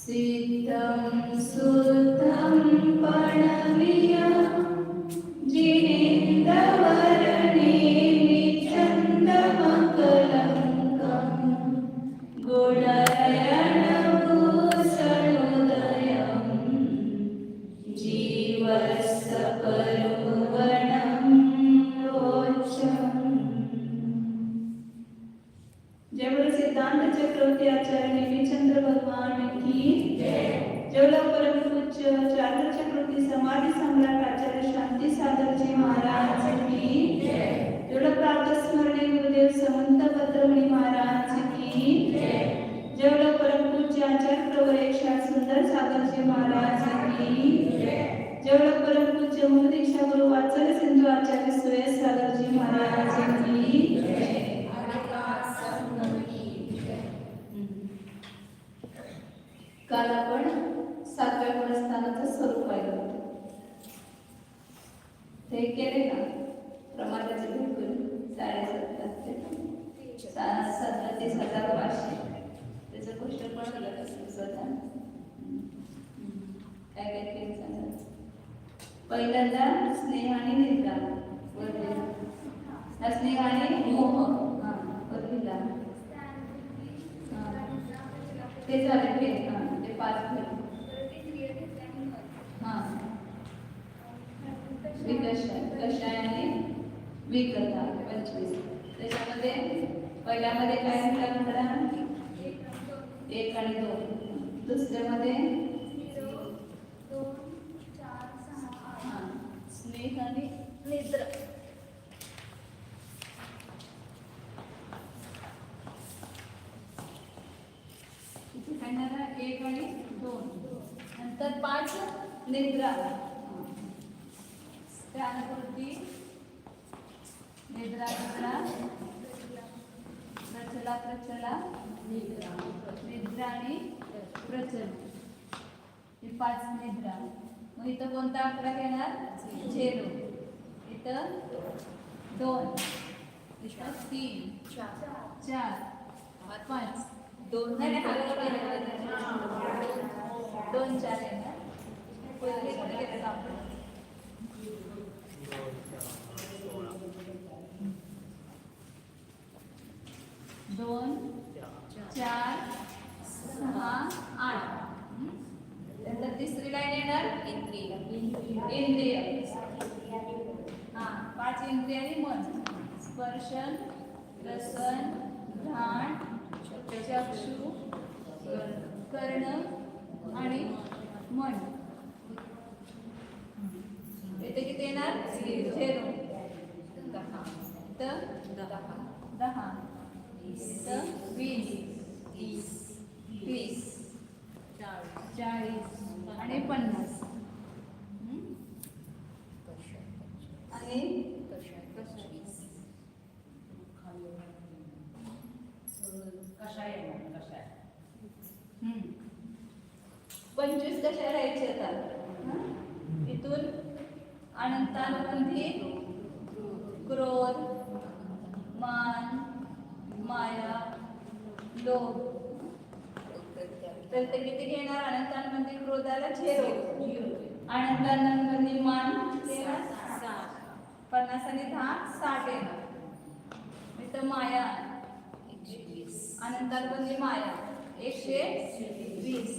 सिद्धं सुद्धं पणवीयं जिनेन्द्रवर्णेमिच्छन्दमकलङ्कं गुणयनभूषणोदयं जीवस्सपरुवनं रोचम्। जय बोलो सिद्धांत चक्रवर्ती आचार्य नेमिचंद्र भगवान की जय। जय बोलो परम पूज्य चार्य चक्रवर्ती समाधि सम्राट आचार्य शांती सागर जी महाराज की जय। जय बोलो प्रातः स्मरणीय गुरुदेव समंत भद्रमणि महाराज की जय। जय बोलो परम पूज्य आचार्य प्रवर एकनाथ सुंदर सागर जी महाराज की जय। जय बोलो परम पूज्य मूल दीक्षा गुरु वात्सल्य सिंधु आचार्य सुरेश सागर जी महाराज की जय। काल आपण 7व्या गुणस्थानाचं स्वरूप पाहिलं होतं, ते केले ना प्रमाणाचे बिलकुल 37,500 त्याचं गोष्ट पण झालं कसं स्वतः काय काय केलं सांगा. पहिल्यांदा स्नेह आणि निद्रा स्नेह आणि मोह बदलिला ते झाले ते 5 कषायाने विकता 25. त्याच्यामध्ये पहिल्यामध्ये काय म्हटलं 1 आणि 2. दुसऱ्यामध्ये स्नेह आणि निद्रा. किती 1 आणि 2. नंतर 5 निद्रा. त्यानुकृती निद्रा प्रचला निद्रा आणि प्रचल हे 5 निद्रा. मग इथं कोणता आकडा घेणार 0. इथं 2, इथं 3, 4, 5. 2 4 येणार. 2 4 6 8. नंतर तिसरी लाईन येणार इंद्रिय. 5 इंद्रिय आणि मन. स्पर्शन, रसन, घ्राण, चक्षु, कर्ण आणि मन. इथे किती येणार 0. 10 20 30 40 आणि 50. आणि कषाय 25 कषाय राहायचे आता. इथून अनंतानुबंधी क्रोध, मान, माया, लोभ. तर ते किती घेणार अनंतानुबंधी क्रोधाला 0. अनंतानुबंधी मान 50 आणि 10 60 येणार. इथं माया 120. अनंतानुबंधी माया 120.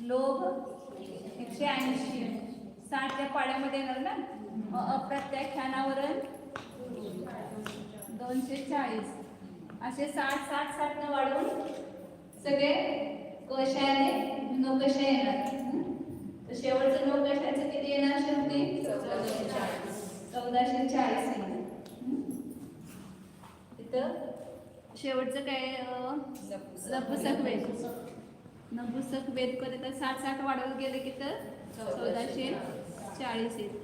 लोभ 180. 60च्या पाड्यामध्ये येणार ना. अप्रत्याख्यानावरून 240. असे 60 न वाढवून सगळे कषायाने 9 कषाय येणार. तर शेवटचं 9 कषायचं किती येणार शेवटी 1440 येणार. तिथं शेवटचं काय नपुसक वेद करत 60 वाढवत गेले की तर 1440 येईल.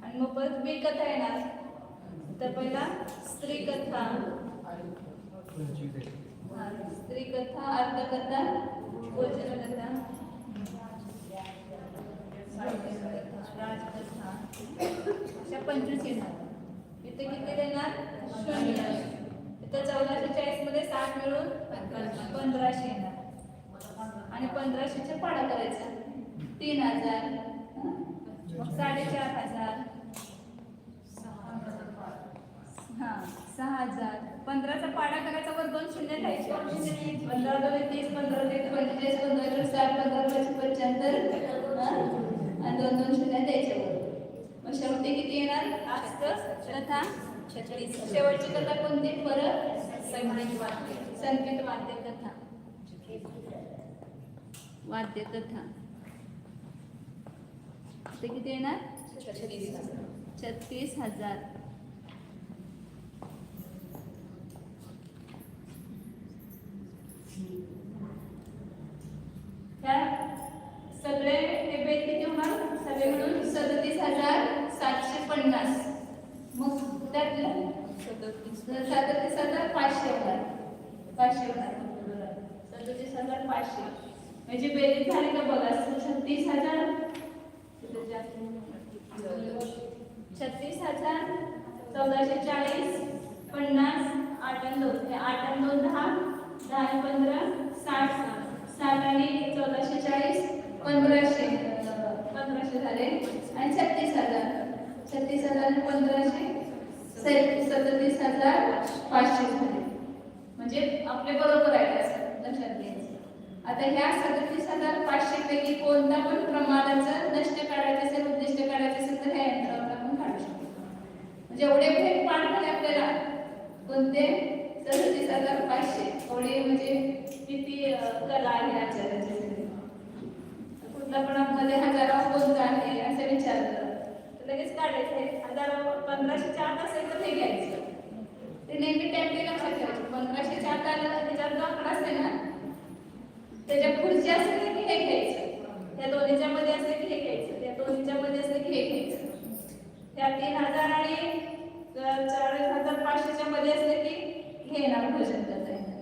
आणि मग परत विकथा येणार. तर पहिला स्त्री कथा, अर्थकथा, वचनकथा, राजकथा अशा 25 येणार. इथे किती देणार 0. इथं 1440 मध्ये 60 मिळून 55. 1500 येणार आणि 1500चे पाडा करायचा 3000 मग 4500 हा 6000 15चा पाडा करायचा वर 2 शून्य द्यायचे 15 2 30 15 2 45 15 2 60 15 5 75 आणि 2 2 शून्य द्यायचे वर मग शेवटी किती येणार अष्ट तथा 36 शेवटची कथा कोणती परत संगीत वाद्य कथा वाद्य कथा ते किती येणार 36,000 सगळे हे बेट किती होणार सगळे मिळून 37,750 मग त्यातलं 37,500 होणार 37,500 म्हणजे बेरीज झाली का बघा 36,000 1440 50 8 आणि 2 8 आणि 2 10 10 आणि 15 60 60 आणि 1440 1500 झाले आणि 36,000 आणि 1500 37,500 झाले म्हणजे आपले बरोबर आहे असं लक्षात घ्यायचं आता ह्या 37,500 पैकी कोणता पण प्रमाणाचं नष्ट काढायचं असेल उद्दिष्ट काढायचं असेल तर ह्या यंत्रावर आपण काढू शकतो म्हणजे एवढे भेट पाठ झाले आपल्याला कोणते 37,500 एवढे म्हणजे किती कला आहे आचार्याच्या कुठला पण मध्ये हजारावर कोणता आहे असं विचारलं तर लगेच काढायचं आहे 1500च्या आत असेल तर हे घ्यायचं ते नेहमी टाइमली लक्षात ठेवायचं 1500च्या आत आलं त्याच्यात जो आकडा असेल ना त्याच्या पुढचे असेल की हे घ्यायचं त्या दोन्हीच्या मध्ये असेल की हे घ्यायचं त्या दोन्हीच्या मध्ये असेल की हे घ्यायचं त्या 3,000 आणि 4,500च्या मध्ये असले की हे येणार भोजन करता येणार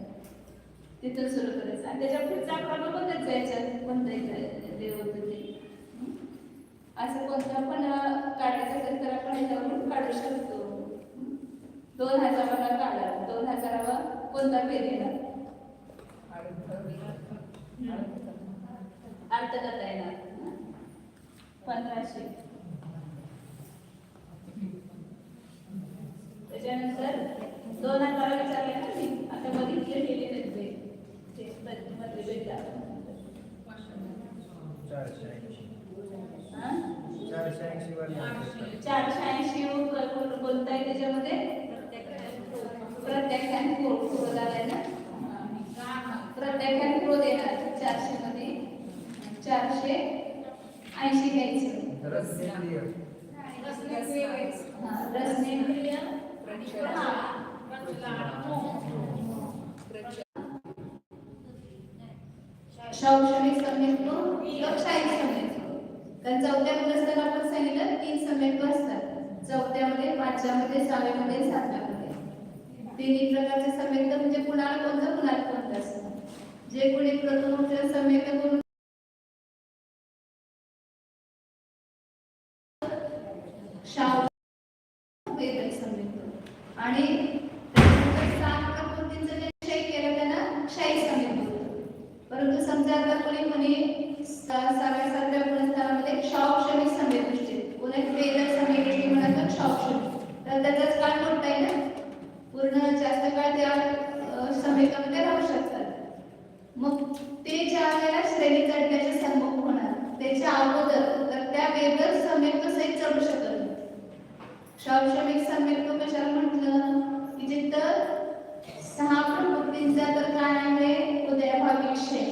तिथून सुरू करायचं आणि त्याच्या पुढचा आकडा बघत जायचं कोणतं देव होतं ते असं कोणतं पण काढायचं असेल तर आपण याच्यावरून काढू शकतो 2,000ला काढा 2,000वा कोणता पेर येणार अर्थकथा येणार 1,500 त्याच्यानंतर 2,000 विचारले ना मी आता बघितले गेले ते मध्ये भेटला 480 कोणता आहे त्याच्यामध्ये प्रत्याख्यान क्रोध आलाय ना प्रत्याख्यान क्रोध येणार 400 मध्ये 480 घ्यायचं शैक्षणिक सम्यक्त लोकशाही सम्यक्त कारण चौथ्या पुरस्कार आपण सांगितलं 3 सम्यक्त असतात चौथ्यामध्ये 5व्यामध्ये 6व्यामध्ये 7व्यामध्ये 3 प्रकारचे सम्यक्त म्हणजे कुणाला कोणतं असतं जे कोणी प्रथम सम्यक्त करून आणि परंतु समजा आता कोणी म्हणे 6व्या पुरस्कारामध्ये शैक्षणिक सम्यक्दृष्टी कोणी वेदक सम्यक्दृष्टी म्हणतात शैक्षणिक तर त्याचाच काळ मोठा आहे ना पूर्ण जास्त काळ त्या सम्यकामध्ये राहू शकतात मग ते ज्या वेळेला श्रेणी चढण्याचे सम्मुख होणार त्याच्या अगोदर तर त्या वेदक सम्यक्त सहित चढू शकत नाही शैक्षणिक सम्यक्त कशाला म्हटलं की जिथं 6 प्रवृत्तींचा तर काय आहे उदयभावी विषय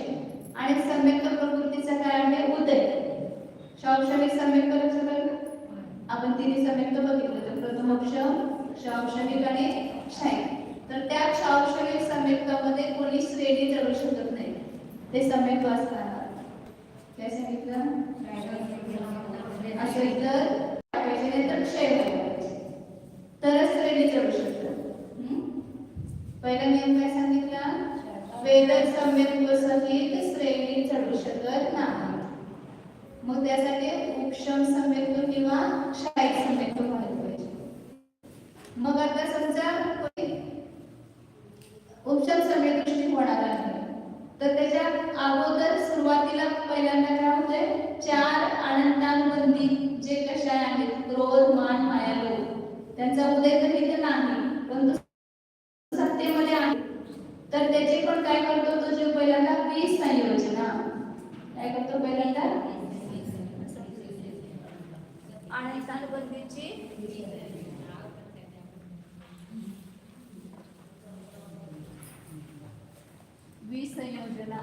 आणि सम्यक्त प्रवृत्तीचा काय आहे उदय शैक्षणिक सम्यक्त लक्षात आपण 3 सम्यक्त बघितलं तर प्रथम शैक्षणिक आणि शाही तर त्या शैक्षणिक सम्यक्तामध्ये कोणी श्रेणी चढू शकत नाही ते सम्यक्त असताना काय सांगितलं असेल तर क्षय तरच श्रेणी चढू शकतात पहिला नियम काय सांगितला वेदक सम्यक्त सहित श्रेणी चढू शकत नाही मग त्यासाठी उपशम सम्यक्त किंवा शाही सम्यक्त व्हायला पाहिजे मग आता समजा उपशम सम्यक्दृष्टी होणार आहे तर त्याच्या अगोदर सुरुवातीला पहिल्यांदा काय होते, 4 अनंतानुबंधी जे कषाय आहेत, क्रोध, मान, माया, लोभ, त्यांचा उदय तर इथे नाही पण सत्तेमध्ये आहे. तर त्याचे पण काय करतो, तो जो पहिल्यांदा विसंयोजना काय करतो, पहिल्यांदा अनंतानुबंधीची विसंयोजना.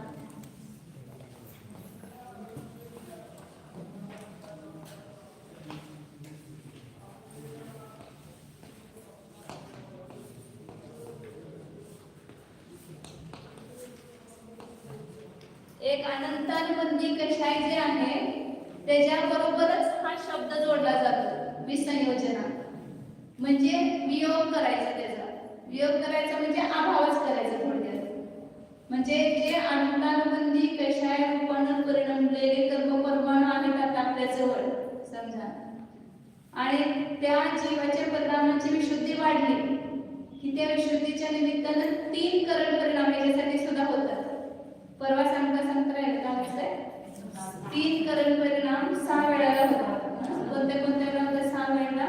एक अनंतानुबंधी कषाय जे आहे त्याच्याबरोबरच हा शब्द जोडला जातो विसंयोजना. म्हणजे वियोग करायचा, त्याचा वियोग करायचा म्हणजे अभावच करायचा थोडक्यात. म्हणजे जे अनंतानुबंधी कषाय रूपानं परिणमलेले कर्म परमाणू आहेत आता आपल्याजवळ समजा, आणि त्या जीवाच्या परिणामाची विशुद्धी वाढली की त्या विशुद्धीच्या निमित्तानं 3 करण परिणाम याच्यासाठी सुद्धा होतात. परवा सांगता राहिलं का असं 3 करण परिणाम 6 वेळाला होतात. कोणत्या कोणत्या वेळा 6 वेळा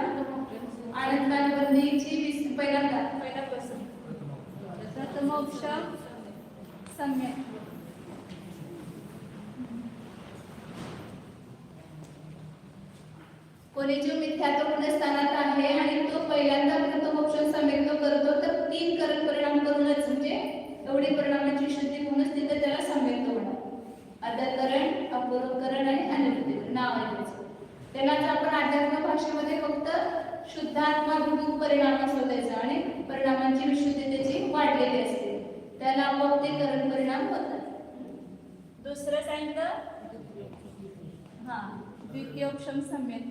अनंतानुबंधीची पहिल्यापासून प्रथमोपशम सम्यक, कोणी जो मिथ्यात्व गुणस्थानात आहे आणि तो पहिल्यांदा प्रथमोपशम सम्यक करतो तर 3 करण परिणाम करूनच म्हणजे एवढी परिणामाची शुद्धी होऊनच तिथे त्याला सम्यक होणार. अध्यात्मकरण, अपूर्वकरण आणि अनिवृत्तीकरण नाव आहे त्यालाच आपण अध्यात्म भाषेमध्ये फक्त शुद्धात्मा रूप परिणाम असतो त्याचा, आणि परिणामांची विशुद्धी त्याची वाढलेली असते, त्याला आपोआप ते करण परिणाम होतात. दुसरं सांगितलं द्वितीयोपशम सम्यक.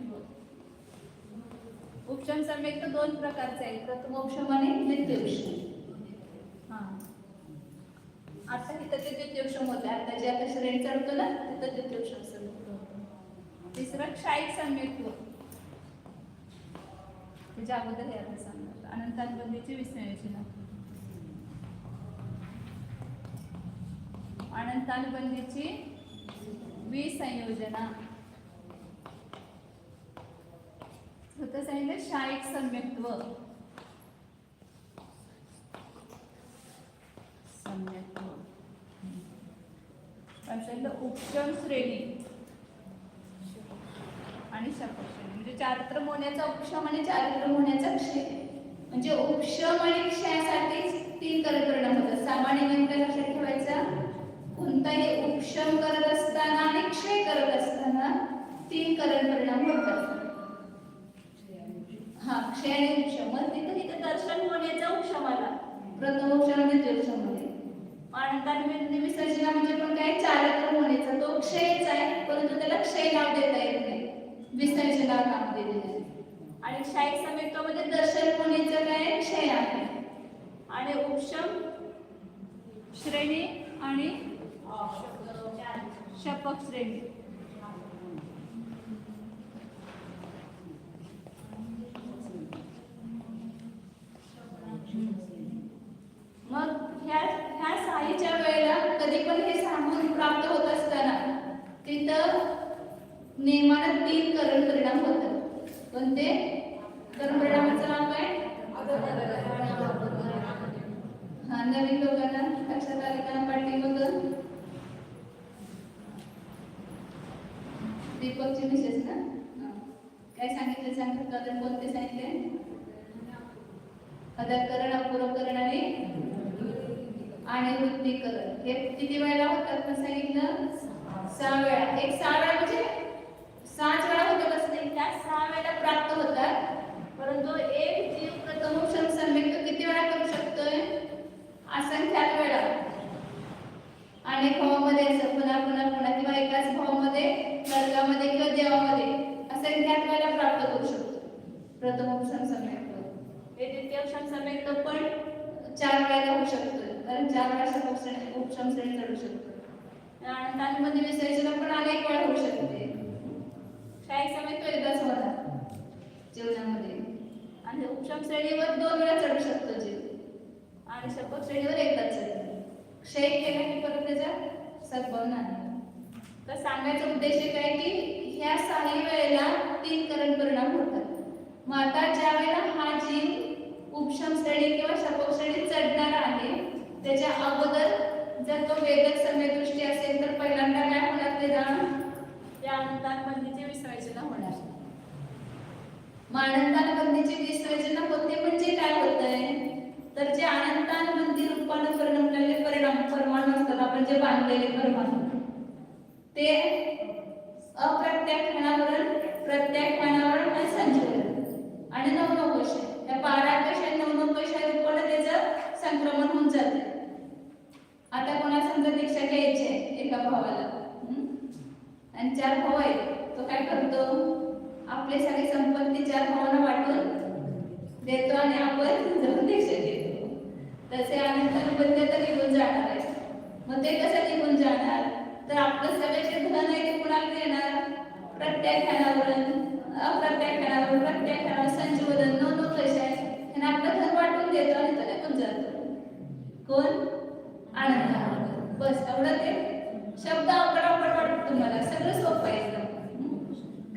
उपशम सम्यक 2 प्रकारचे आहेत, प्रथमोपशम आणि द्वितीयोपशम. आता इथं ते द्वितीयोपशम होते, आता जे आता श्रेणी चढतो ना तिथं द्वितीयोपशम सम्यक होतं. तिसरं क्षायिक सम्यक, त्याच्या अगोदर हे आता सांगतात अनंतानुबंधीची विसंयोजना. अनंतानुबंधीची विसंयोजना होतं सांगितलं क्षायिक सम्यक्त्व. उपशम श्रेणी आणि शपथ श्रेणी म्हणजे चारित्र्य होण्याचा उपशम आणि चारित्र्य होण्याचा क्षय. म्हणजे उपशम आणि क्षयासाठी 3 करण परिणाम होतात. सामान्य नियम लक्षात ठेवायचा, कोणताही उपशम करत असताना आणि क्षय करत असताना 3 करण परिणाम होतात. क्षय आणि उपशम. मग तिथे दर्शन होण्याचा उपशम आला प्रथमोपशम आणि द्वितीयोपशम मध्ये. अनंतानुबंधी विसर्जना म्हणजे पण काय, चारित्र्य होण्याचा, तो क्षयच आहे परंतु त्याला क्षय नाव देता येत नाही, विसर्जना नाव दिलेलं आहे. आणि क्षायिक सम्यक्त्वामध्ये दर्शन होण्याचं काय क्षय आहे. आणि उपशम श्रेणी आणि शपथ श्रेणी. मग ह्या साईच्या वेळेला कधी पण हे सांगून प्राप्त होत असताना तिथं नेमानं 3 करण परिणाम होतात. पण ते करण परिणामाचं नाव काय, नवीन लोकांना लक्षात आले का पाठीमधून दीपकची मिसेस ना काय सांगितलं, सांगतात करण कोणते सांगितले, अध्यात्मकरण, अपूर्वकरण आणि वृत्तीकरण. हे किती वेळा होतात ना सांगितलं, 6 वेळा. एक 6 वेळा म्हणजे 6 वेळा होतातच नाही, त्या 6 वेळा प्राप्त होतात. परंतु एक जीव प्रथमोपशम सम्यक किती वेळा करू शकतोय, असंख्यात वेळा, अनेक भावामध्ये असं पुन्हा पुन्हा पुन्हा किंवा एकाच भावामध्ये नरकामध्ये किंवा देवामध्ये असंख्यात वेळा प्राप्त करू शकतो प्रथमोपशम सम्यक. हे द्वितीयोपशम सम्यक पण 4 वेळा होऊ शकतो, कारण 4 वेळा उपशम श्रेणी चढू शकतो. अनंतानुबंधी विसर्जना पण अनेक वेळा होऊ शकते. क्षायिक सम्यक एकदाच होणार जीवनामध्ये, आणि उपशम श्रेणीवर 2 वेळा चढू शकतो जीव, आणि शपथ श्रेणीवर एकदाच चढतो. क्षय केला की परत त्याचा सद्भाव नाही. तर सांगायचा उद्देश एक आहे की ह्या 6 वेळेला 3 करण परिणाम होतात. मग आता ज्या वेळेला हा जीव उपशम श्रेणी किंवा शपक श्रेणी चढणारा आहे त्याच्या अगोदर जर तो वेदक समयदृष्टी असेल तर पहिल्यांदा काय होणार त्या अनंतानबंदीचे विसर्जन होणार. मग अनंतानबंदीचे विसर्जन होते म्हणजे काय होतंय तर जे अनंतानबंदी रूपाने परिणमलेले परमाणू असतात आपण जे बांधलेले परमाणू ते अप्रत्याख्यानावरून प्रत्याख्यानावरून आणि संचलन आणि नवनकोश या 12 कोश आणि नवनकोश रूपाने त्याचं संक्रमण होऊन जाते. आता कोणा समजा दीक्षा घ्यायची आहे एका भावाला आणि 4 भाऊ आहेत तो काय करतो आपले सगळी संपत्ती 4 भावांना वाटून देतो आणि आपण जाऊन दीक्षा घेतो. तसे अनंतानबंदी तर निघून जाणार आहे. मग ते कसं निघून जाणार तर आपलं सगळे जे धन आहे ते कुणाला देणार प्रत्याख्यानावरून अप्रत्याख्यानावरून प्रत्याख्यानावर संचोधन नवनकोश आहे आणि आपलं धन वाटून देतो आणि तो निघून जातो. कोण आनंद. बस एवढं ते शब्द अवघड वाटतं तुम्हाला सगळं सोपं आहे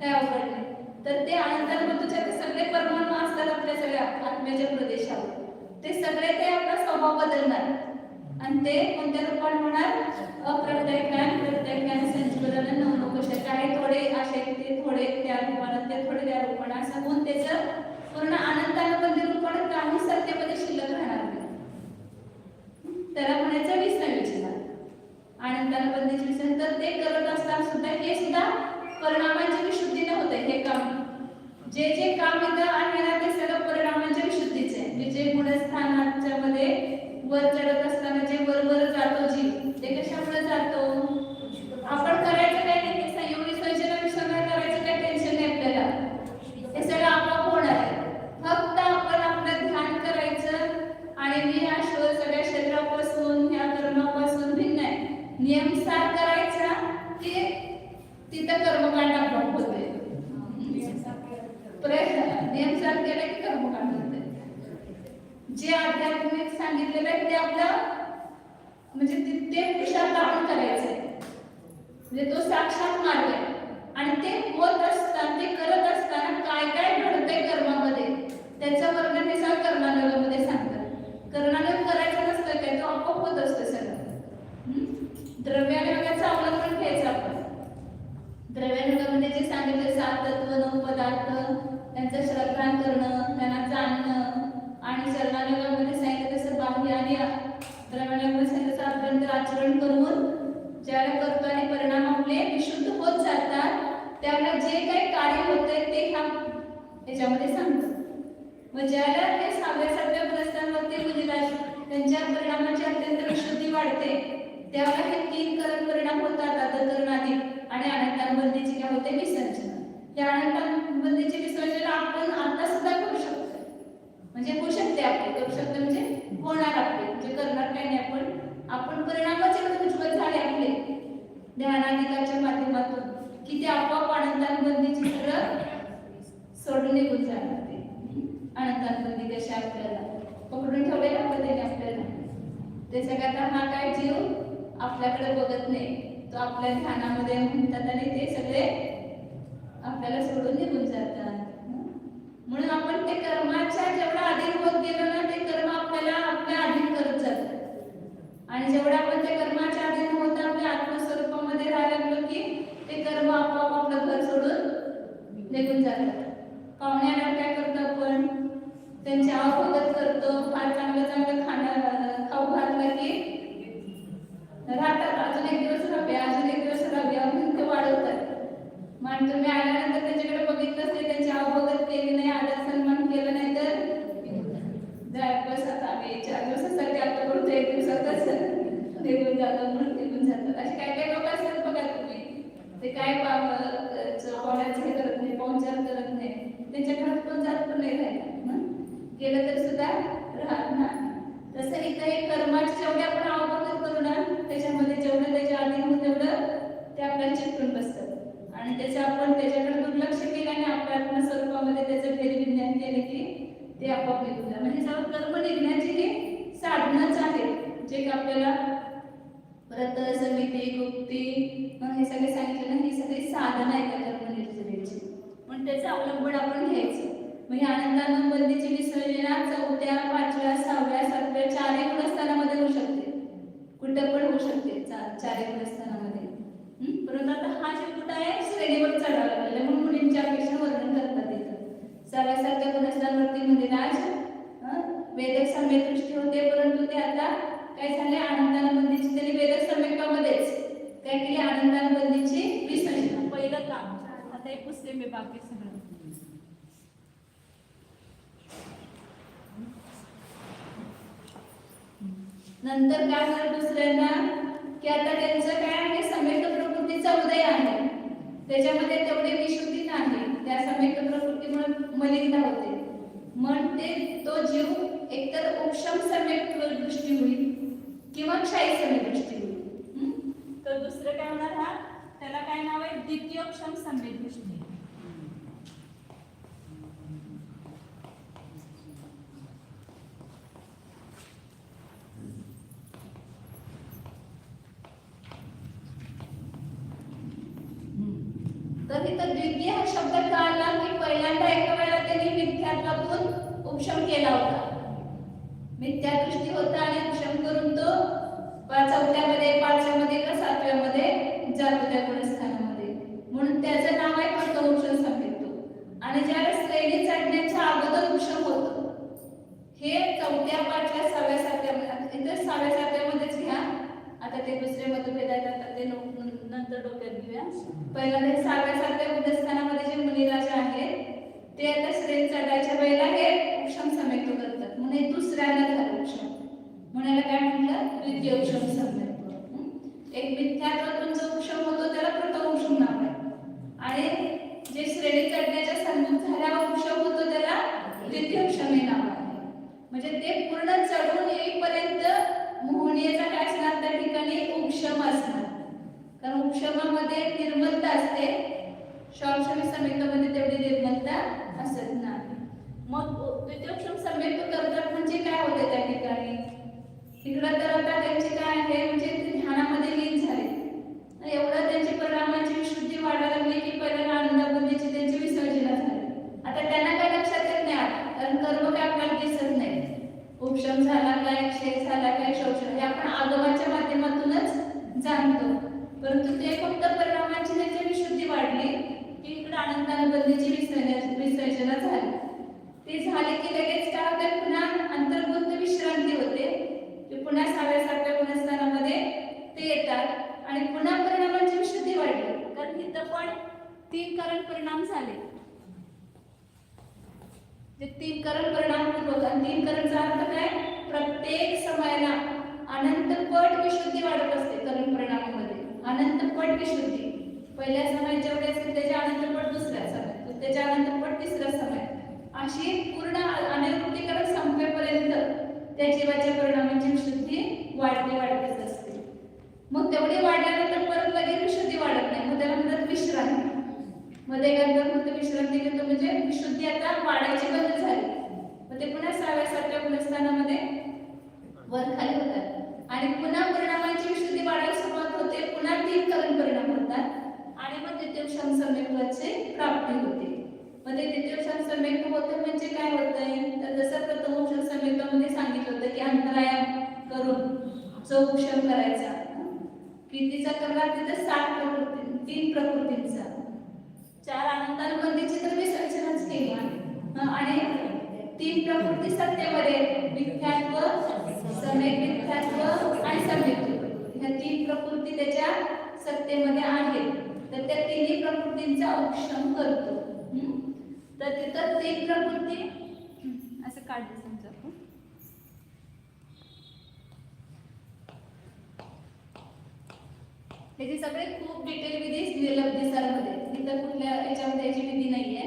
काय अवघड नाही. तर ते आनंदाबद्दलचे ते सगळे परमाणू असतात आपल्या सगळ्या आत्म्याच्या प्रदेशावर ते सगळे ते आपला स्वभाव बदलणार आणि ते कोणत्या रूपाने होणार अप्रत्याख्यान प्रत्याख्यान संचोधन नवनकोश काही थोडे असे ते थोडे त्या रूपाने ते थोडे त्या रूपाने असं होऊन त्याचं पूर्ण आनंदानुबंधी रूपाने काही सत्तेमध्ये शिल्लक राहणार नाही. त्याला म्हणायचं विसर्जन आनंदानुबंधीचे विसर्जन. तर ते करत असताना सुद्धा हे सुद्धा परिणामांच्या विशुद्धीने होते. हे काम जे जे काम इथं आहे ना ते सगळं परिणामांच्या विशुद्धीचे आहे. जे गुणस्थानाच्या मध्ये वर चढत असताना जे वर जातो जीव ते कशामुळे जातो आपण करायचं काय नाही ते संयोग विसर्जनाविषयी करायचं काय टेन्शन नाही आपल्याला हे सगळं आपोआप होणार आहे. फक्त आपण आपलं ध्यान करायचं आणि मी हा सगळ्या शरीरापासून ह्या कर्मापासून भिन्न आहे नियमसार करायचा की तिथं कर्मकांड आपोआप होते. नियमसार केला की कर्मकांड होते. जे आध्यात्मिक सांगितलेलं आहे ते आपलं म्हणजे ते पुरुषार्थ आपण करायचंय म्हणजे तो साक्षात मार्ग आहे. आणि ते होत असताना ते करत असताना काय काय घडतंय कर्मामध्ये त्याचं वर्णन हे सगळं कर्णानुयोगामध्ये सांगतात. कर्णानुयोग करायचं नसतं काय तो आपोआप होत असतं सगळं. द्रव्यानुयोगाचं अवलंबन घ्यायचं आपण. द्रव्यानुयोगामध्ये जे सांगितलं 7 तत्व 9 पदार्थ त्यांचं श्रद्धान करणं त्यांना जाणणं आणि चरणानुयोगामध्ये सांगितलं तसं बाह्य आणि द्रव्यानुयोगामध्ये सांगितलं अभ्यंतर आचरण करून ज्याला करतो आणि परिणाम आपले विशुद्ध होत जातात त्यावेळेला जे काही कार्य होतंय ते ह्याच्यामध्ये सांगतात. मग ज्याला ते 6व्या ग्रस्तांवरती म्हणजे त्यांच्या परिणामाची अत्यंत विशुद्धी वाढते त्यावेळेला हे 3 करण परिणाम होतात आदकरणादी आणि अनंतानुबंधीचे काय होते विसर्जन. या अनंतानुबंधीचे विसर्जन आपण आता सुद्धा करू शकतो म्हणजे होऊ शकते आपले करू शकतो म्हणजे होणार आपले म्हणजे करणार काही नाही आपण परिणामाचे उज्ज्वल झाले आपले ध्यानाधिकाच्या माध्यमातून की ते आपोआप अनंतानुबंधीचे सगळं सोडून निघून जाणार. ते अनंतानुबंधी कशा आपल्याला पकडून ठेवलेल्या पद्धतीने आपल्याला ते सगळ्यात हा काय जीव आपल्याकडे बघत नाही तो आपल्या ध्यानामध्ये म्हणतात आणि ते सगळे आपल्याला सोडून निघून जातात. म्हणून आपण ते कर्माच्या जेवढा अधीन होत गेलो ना ते कर्म आपल्याला आपल्या अधीन करत जातात आणि जेवढा आपण त्या कर्माच्या अधीन होत आपल्या आत्मस्वरूपामध्ये राहायला लागलो की ते कर्म आपोआप आपलं घर सोडून निघून जातात. पाहुण्याला काय करतो आपण त्यांचे आवभगत करतो फार चांगलं खाऊ घातलं की राहतात अजून एक दिवस राहूया म्हणून ते वाढवतात. मान तुम्ही आल्यानंतर त्याच्याकडे बघितलंच नाही त्यांची आवभगत केली नाही आदर सन्मान केलं नाही तर बस आता आम्ही 4 दिवसासाठी आता करतो 1 दिवसातच निघून जातात म्हणून निघून जातात. असे काय काय लोक असतात बघा तुम्ही ते काय पाहुण्याचं हे करत नाही पाहुणचार करत नाही त्यांच्या घरात पण जात पण नाही राहिला गेलं तर सुद्धा राहत नाही. तसं इथं एक कर्माचे जेवढे आपण आवभगत करू ना त्याच्यामध्ये जेवढं त्याच्या अधीन होऊन तेवढं ते आपल्याला चिपटून बसतात आणि त्याचं आपण त्याच्याकडे दुर्लक्ष केलं आणि आपल्या आत्मस्वरूपामध्ये त्याचं फेरविज्ञान केले की ते आपोआप निघून जातात. म्हणजे सर्व कर्म निघण्याची ही साधनच आहेत जे आपल्याला परत समिती, गुप्ती, हे सगळे सांगितले ना, ही सगळी साधन आहे त्या कर्मनिर्जरेची. पण त्याचं अवलंबन आपण घ्यायचं. मग ही आनंदानुबंधीची विसर्जना 4थ्या, 5व्या, 6व्या, 7व्या चारही गुणस्थानामध्ये होऊ शकते. कुठं पण होऊ शकते चारही गुणस्थानामध्ये. परंतु आता हा जे कुठं आहे श्रेणीवर चढावा लागलेला म्हणून मुलींच्या अपेक्षा वर्णन करतात इथं. 6व्या, 7व्या गुणस्थानावरती म्हणजे राज वेदक सम्यक दृष्टी होते, परंतु ते आता काय झाले आनंदानुबंधीची त्यांनी वेदक सम्यकामध्येच काय केली आनंदानुबंधीची विसर्जना पहिलं काम. आता हे पुसते मी बाकी सगळं. नंतर काय झालं दुसऱ्यांदा की आता त्यांचं काय आहे सम्यक प्रकृतीचा उदय आहे, त्याच्यामध्ये तेवढी विशुद्धी नाही, त्या सम्यक प्रकृतीमुळे मलिनता होते. मग ते तो जीव एकतर उपशम सम्यक दृष्टी होईल किंवा क्षय सम्यक दृष्टी होईल. तर दुसरं काय होणार हा त्याला काय नाव आहे द्वितीयोक्षम सम्यक दृष्टी. तर इथं द्वितीय हा शब्द का आला की पहिल्यांदा एका वेळेला त्यांनी मिथ्यात्वातून उपशम केला होता, मिथ्या दृष्टी होता आणि उपशम करून तो 4थ्यामध्ये, 5व्यामध्ये का 7व्यामध्ये जातो त्या गुणस्थानामध्ये, म्हणून त्याचं नाव आहे प्रथमोपशम सम्यक. आणि ज्यावेळेस श्रेणी चढण्याच्या अगोदर उपशम होतं हे 4थ्या, 5व्या, 6व्या, 7व्यामध्ये, इथं 6व्या, 7व्यामध्येच घ्या. आता ते दुसरे मतभेद आहेत, आता ते नंतर डोक्यात घेऊया. पहिल्यांदा 6व्या, 7व्या गुणस्थानामध्ये जे मुनिराज आहेत ते आता श्रेणी चढायच्या वेळेला हे उपशम सम्यक करतात, म्हणून हे दुसऱ्यांदा झालं उपशम. म्हणायला काय म्हटलं द्वितीय उपशम सम्यक. एक मिथ्यात्वातून जो उपशम होतो त्याला प्रथम उपशम नाव आहे, आणि जे श्रेणी चढण्याच्या सन्मुख झाल्यावर उपशम होतो त्याला द्वितीय उपशम हे नाव आहे. म्हणजे ते पूर्ण चढून येईपर्यंत मोहनीयचा काय असणार त्या ठिकाणी उपशम असणार, कारण उपशमामध्ये निर्मलता असते, शॉर्टशमी सम्यकामध्ये तेवढी निर्मलता असत नाही. मग द्वितीयोपशम सम्यक करतात म्हणजे काय होते त्या ठिकाणी इकडं तर आता त्यांची काय आहे म्हणजे ध्यानामध्ये लीन झाले, एवढं त्यांची परिणामाची विशुद्धी वाढायला लागली की पहिल्यांदा आनंदाबंधीची त्यांची विसर्जना झाली. आता त्यांना काय लक्षात येत नाही आता, कारण कर्म काय आपल्याला दिसत नाही, उपशम झाला काय, क्षय झाला काय, शोषण हे आपण आगमाच्या माध्यमातूनच जाणतो. परंतु ते फक्त परिणामाची त्यांची विशुद्धी वाढली की इकडे आनंदानुबंधीची विसर्जना झाली. ते झाले की लगेच काय होते पुन्हा अंतर्भूत विश्रांती होते की पुन्हा 6व्या, 7व्या गुणस्थानामध्ये ते येतात आणि पुन्हा परिणामांची विशुद्धी वाढली, कारण इथं पण 3 कारण परिणाम झाले. जे 3 कारण परिणामपूर्वक, आणि 3 करणचा अर्थ काय प्रत्येक समयाला अनंतपट विशुद्धी वाढत असते. करण परिणामामध्ये अनंतपट विशुद्धी, पहिल्या समयात जेवढे असेल त्याच्या अनंतपट दुसऱ्या समयात, त्याच्या अनंतपट तिसऱ्या समयात, अशी पूर्ण अनिर्वृत्तीकरण संपेपर्यंत त्या जीवाच्या परिणामांची विशुद्धी वाढतच असते. मग तेवढी वाढल्यानंतर परत लगेच विशुद्धी वाढत नाही, मग त्याला म्हणतात विश्रांती. मध्ये गंधर्व विश्रांती घेतो म्हणजे विशुद्धी आता वाढायची बंद झाली, मग ते पुन्हा 6व्या, 7व्या गुणस्थानामध्ये वर खाली होतात आणि पुन्हा परिणामांची विशुद्धी वाढायला सुरुवात होते, पुन्हा 3 करण परिणाम होतात आणि मग द्वितीयोपशम सम्यकत्वाची प्राप्ती होते. मग ते द्वितीयोपशम सम्यक होतं म्हणजे काय होतंय, तर जसं प्रथमोपशम सम्यकामध्ये सांगितलं होतं की अंतरायाम करून जो उपशम करायचा, कितीचा करला तिथे 7 प्रकृती, 3 प्रकृतींचा, 4 आनंदानुबंधीची तर विसर्जनच केली आणि 3 प्रकृती सत्तेमध्ये मिथ्यात्व, सम्यक मिथ्यात्व आणि सम्यक, ह्या 3 प्रकृती त्याच्या सत्तेमध्ये आहेत. तर त्या 3 प्रकृतींचा उपशम करतो. तर तिथं 3 प्रकृती असं काढलं समजा आपण, त्याची सगळे खूप डिटेल विधी लब्धिसारमध्ये, तिथं कुठल्या याच्यामध्ये याची विधी नाहीये.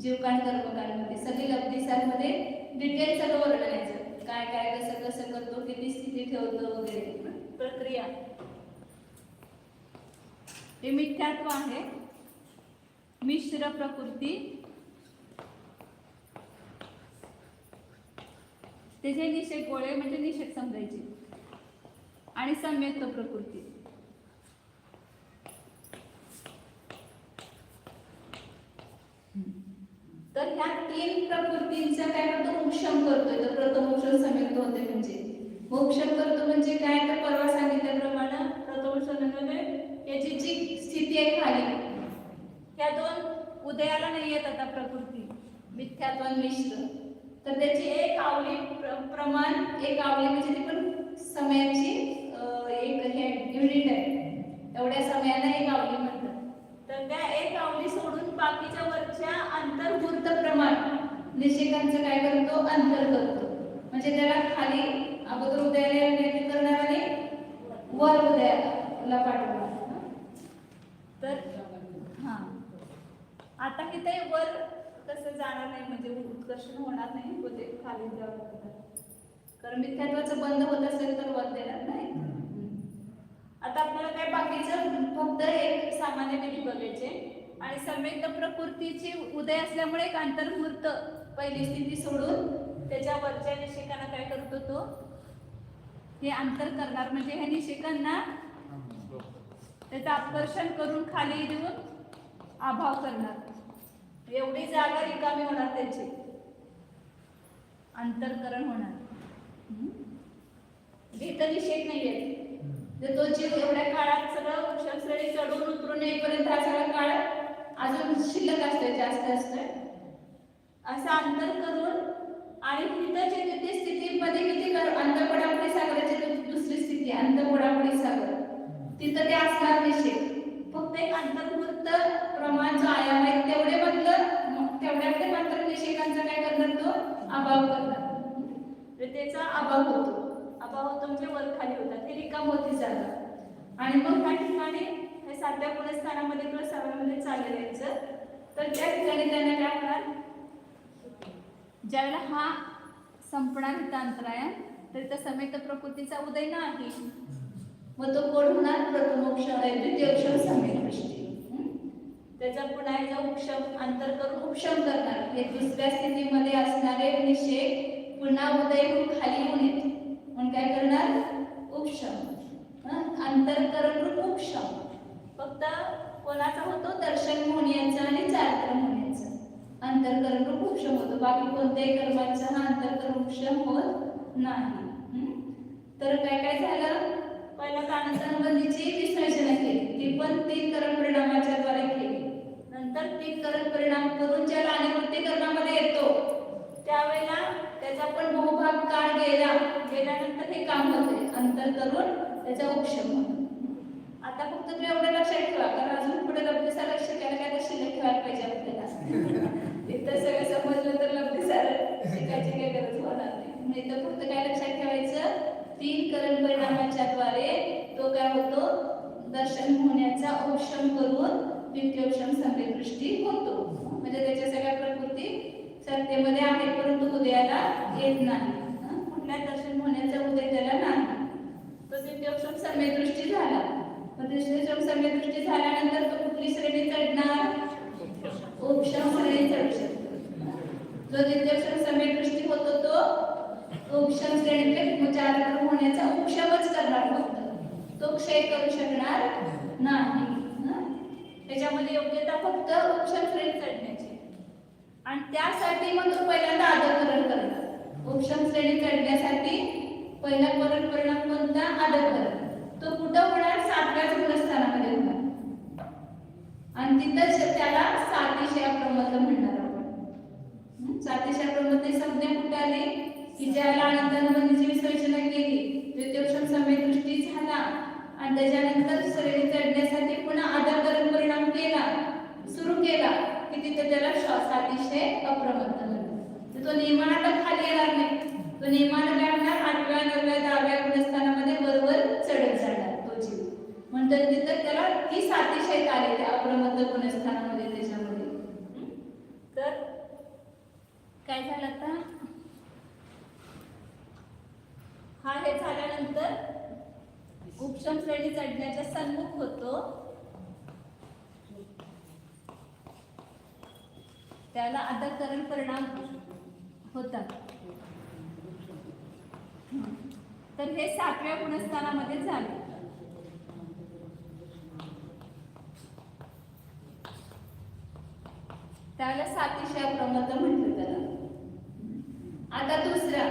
जीवकाण कर्मकांमध्ये सगळी लब्धिसारमध्ये डिटेल सगळं वर्णनायचं, काय काय कसं कसं करतो, किती स्थिती ठेवतो वगैरे प्रक्रिया. हे मिथ्यात्व आहे, मिश्र प्रकृती, त्याचे निषेध गोळे म्हणजे निषेध समजायचे. आणि सम्यक्त प्रकृती. तर ह्या तीन प्रकृतींचा काय करतो, उपशम करतोय. तर प्रथमोपशम सम्यक्त होते म्हणजे उपशम करतो म्हणजे काय, तर परवा सांगितल्याप्रमाणे प्रथमोपशम म्हणजे याची जी स्थिती आहे खाली, त्या दोन उदयाला नाही येत आता प्रकृती मिथ्यात्व मिश्र, तर त्याची एक आवली प्रमाण, एक आवली म्हणजे ती पण समयाची एक हे युनिट आहे, एवढ्या समयाला एक आवली म्हणतात. तर त्या एक आवली सोडून बाकीच्या वरच्या अंतर्भूत प्रमाण निषेकांचं काय करतो, अंतर करतो. म्हणजे त्याला खाली अगोदर उदयाला निर्मित करणार आणि वर उदयाला पाठवणार. तर हा आता इथे वर कसं जाणार नाही, म्हणजे उत्कर्षण होणार नाही, होते खाली जावं लागतात, कारण मिथ्यात्वाचं बंद होत असेल तर वर देणार नाही. आता आपल्याला काय बाकीचं फक्त एक सामान्य विधी बघायचे. आणि सम्यक्त प्रकृतीची उदय असल्यामुळे एक अंतर्भूत पहिली स्थिती सोडून त्याच्या वरच्या निषेकांना काय करतो, तो हे अंतर करणार, म्हणजे ह्या निषेकांना त्याचं आकर्षण करून खाली देऊन अभाव करणार, एवढी जागा रिकामी होणार, त्याची अंतरकरण होणार. इथं निषेध नाहीये. तो जीव एवढ्या काळात सगळं उपशमश्रेणी चढून उतरून येईपर्यंत हा सगळा काळ अजून शिल्लक असतोय, जास्त असतोय, असं अंतर करून. आणि तिथं जे स्थितीमध्ये किती अंतपोडापुढे सागराची दुसरी स्थिती अंतपोडापुढे सागर, तिथं ते असणार निषेध. फक्त एक अंतर्भूत प्रमाण जो आयाम आहे तेवढे बदलत, तेवढ्याकडे मात्र निषेकांचा काय करणार, तो अभाव करणार, त्याचा अभाव होतो. अभाव होतो म्हणजे वर खाली होतात, हे रिकाम होती जागा. आणि मग त्या ठिकाणी हे 7व्या गुणस्थानामध्ये किंवा 6व्यामध्ये चालले जायचं. तर त्या ठिकाणी त्यांना काय होणार, ज्यावेळेला हा संपणार इथं अंतराय, तर इथं सम्यक्त प्रकृतीचा उदय नाही, मग तो कोण होणार, प्रथमोपशम द्वितीयोपशम सम्यक दृष्टी. त्याचा पुन्हा एकदा उपशम अंतर करून उपशम करणार, हे दुसऱ्या स्थितीमध्ये असणारे निषेध पुन्हा उदय होऊन खाली येऊन येते, म्हणून काय करणार, उपशम, अंतरकरण उपशम. फक्त कोणाचा होतो, दर्शन मोहनीयांचा आणि चारित्र मोहनीयांचा अंतरकरण रूप उपशम होतो, बाकी कोणत्याही कर्माचा हा अंतरकरण उपशम होत नाही. तर काय काय झालं, पहिला आनंदानुबंधीची विश्लेषण केली, ती पण 3 करण परिणामाच्या द्वारे केली. नंतर 3 करण परिणाम करून ज्याला अनिवृत्तीकरणामध्ये येतो त्यावेळेला त्याचा पण बहुभाग काळ गेल्यानंतर हे काम होते, अंतर करून त्याचा उपशम होतो. आता फक्त तुम्ही एवढं लक्षात ठेवा, कारण अजून पुढे लब्धीचा लक्ष करायला काय तर शिल्लक ठेवायला पाहिजे आपल्याला. इथं सगळं समजलं तर लब्धीसार शिकायची काही गरज होणार नाही. इथं फक्त काय लक्षात ठेवायचं, 3 करण परिणामाच्या द्वारे तो काय होतो, दर्शन होण्याचा उपशम करून द्वितीयोपशम सम्यक दृष्टी होतो. म्हणजे त्याच्या सगळ्या प्रकृती सत्तेमध्ये आहेत, परंतु उदयाला येत नाही. कुठल्या दर्शन होण्याचा उदय त्याला नाही, तो द्वितीयोपशम सम्यक दृष्टी झाला. द्वितीयोपशम सम्यक दृष्टी झाल्यानंतर तो कुठली श्रेणी चढणार, उपशम श्रेणी चढू शकतो. जो द्वितीयोपशम सम्यक दृष्टी होतो तो उपशम श्रेणीतले चारित्र होण्याचा उपशमच करणार, फक्त तो क्षय करू शकणार नाही. त्याच्यामध्ये योग्यता फक्त उपशम श्रेणी चढण्याची, आणि त्यासाठी मग तो पहिल्यांदा आदरकरण करणार. उपशम श्रेणी चढण्यासाठी पहिला करण परिणाम कोणता, आदरकरण. तो कुठं होणार, 7व्याच गुणस्थानामध्ये होणार, आणि तिथंच त्याला सातिशय प्रमत्त म्हणणार आपण. सातिशय प्रमत्त ही संज्ञा कुठे आली, की ज्याला आनंदानुबंधीची विश्लेषण केली, द्वितीयोपशम सम्यक दृष्टी झाला, आणि त्याच्यानंतर श्रेणी चढण्यासाठी पुन्हा आदरकरण परिणाम केला, सुरू केला, की तिथे त्याला सातिशय अप्रमत्त म्हणतात. तर तो नियमानं खाली येणार नाही, तो नियमानं काय होणार, 8व्या 9व्या 10व्या गुणस्थानामध्ये बरोबर चढत जाणार तो जीव. म्हणतात तिथं त्याला ती सातिशय आली त्या अप्रमत्त गुणस्थानामध्ये, त्याच्यामध्ये. तर काय झालं आता, हा हे झाल्यानंतर उपशम श्रेणी चढण्याच्या सन्मुख होतो, त्याला आदरकरण परिणाम होतात. तर हे 7व्या गुणस्थानामध्ये झाले. त्याला सातिशय प्रमद म्हटलं त्याला. आता दुसरा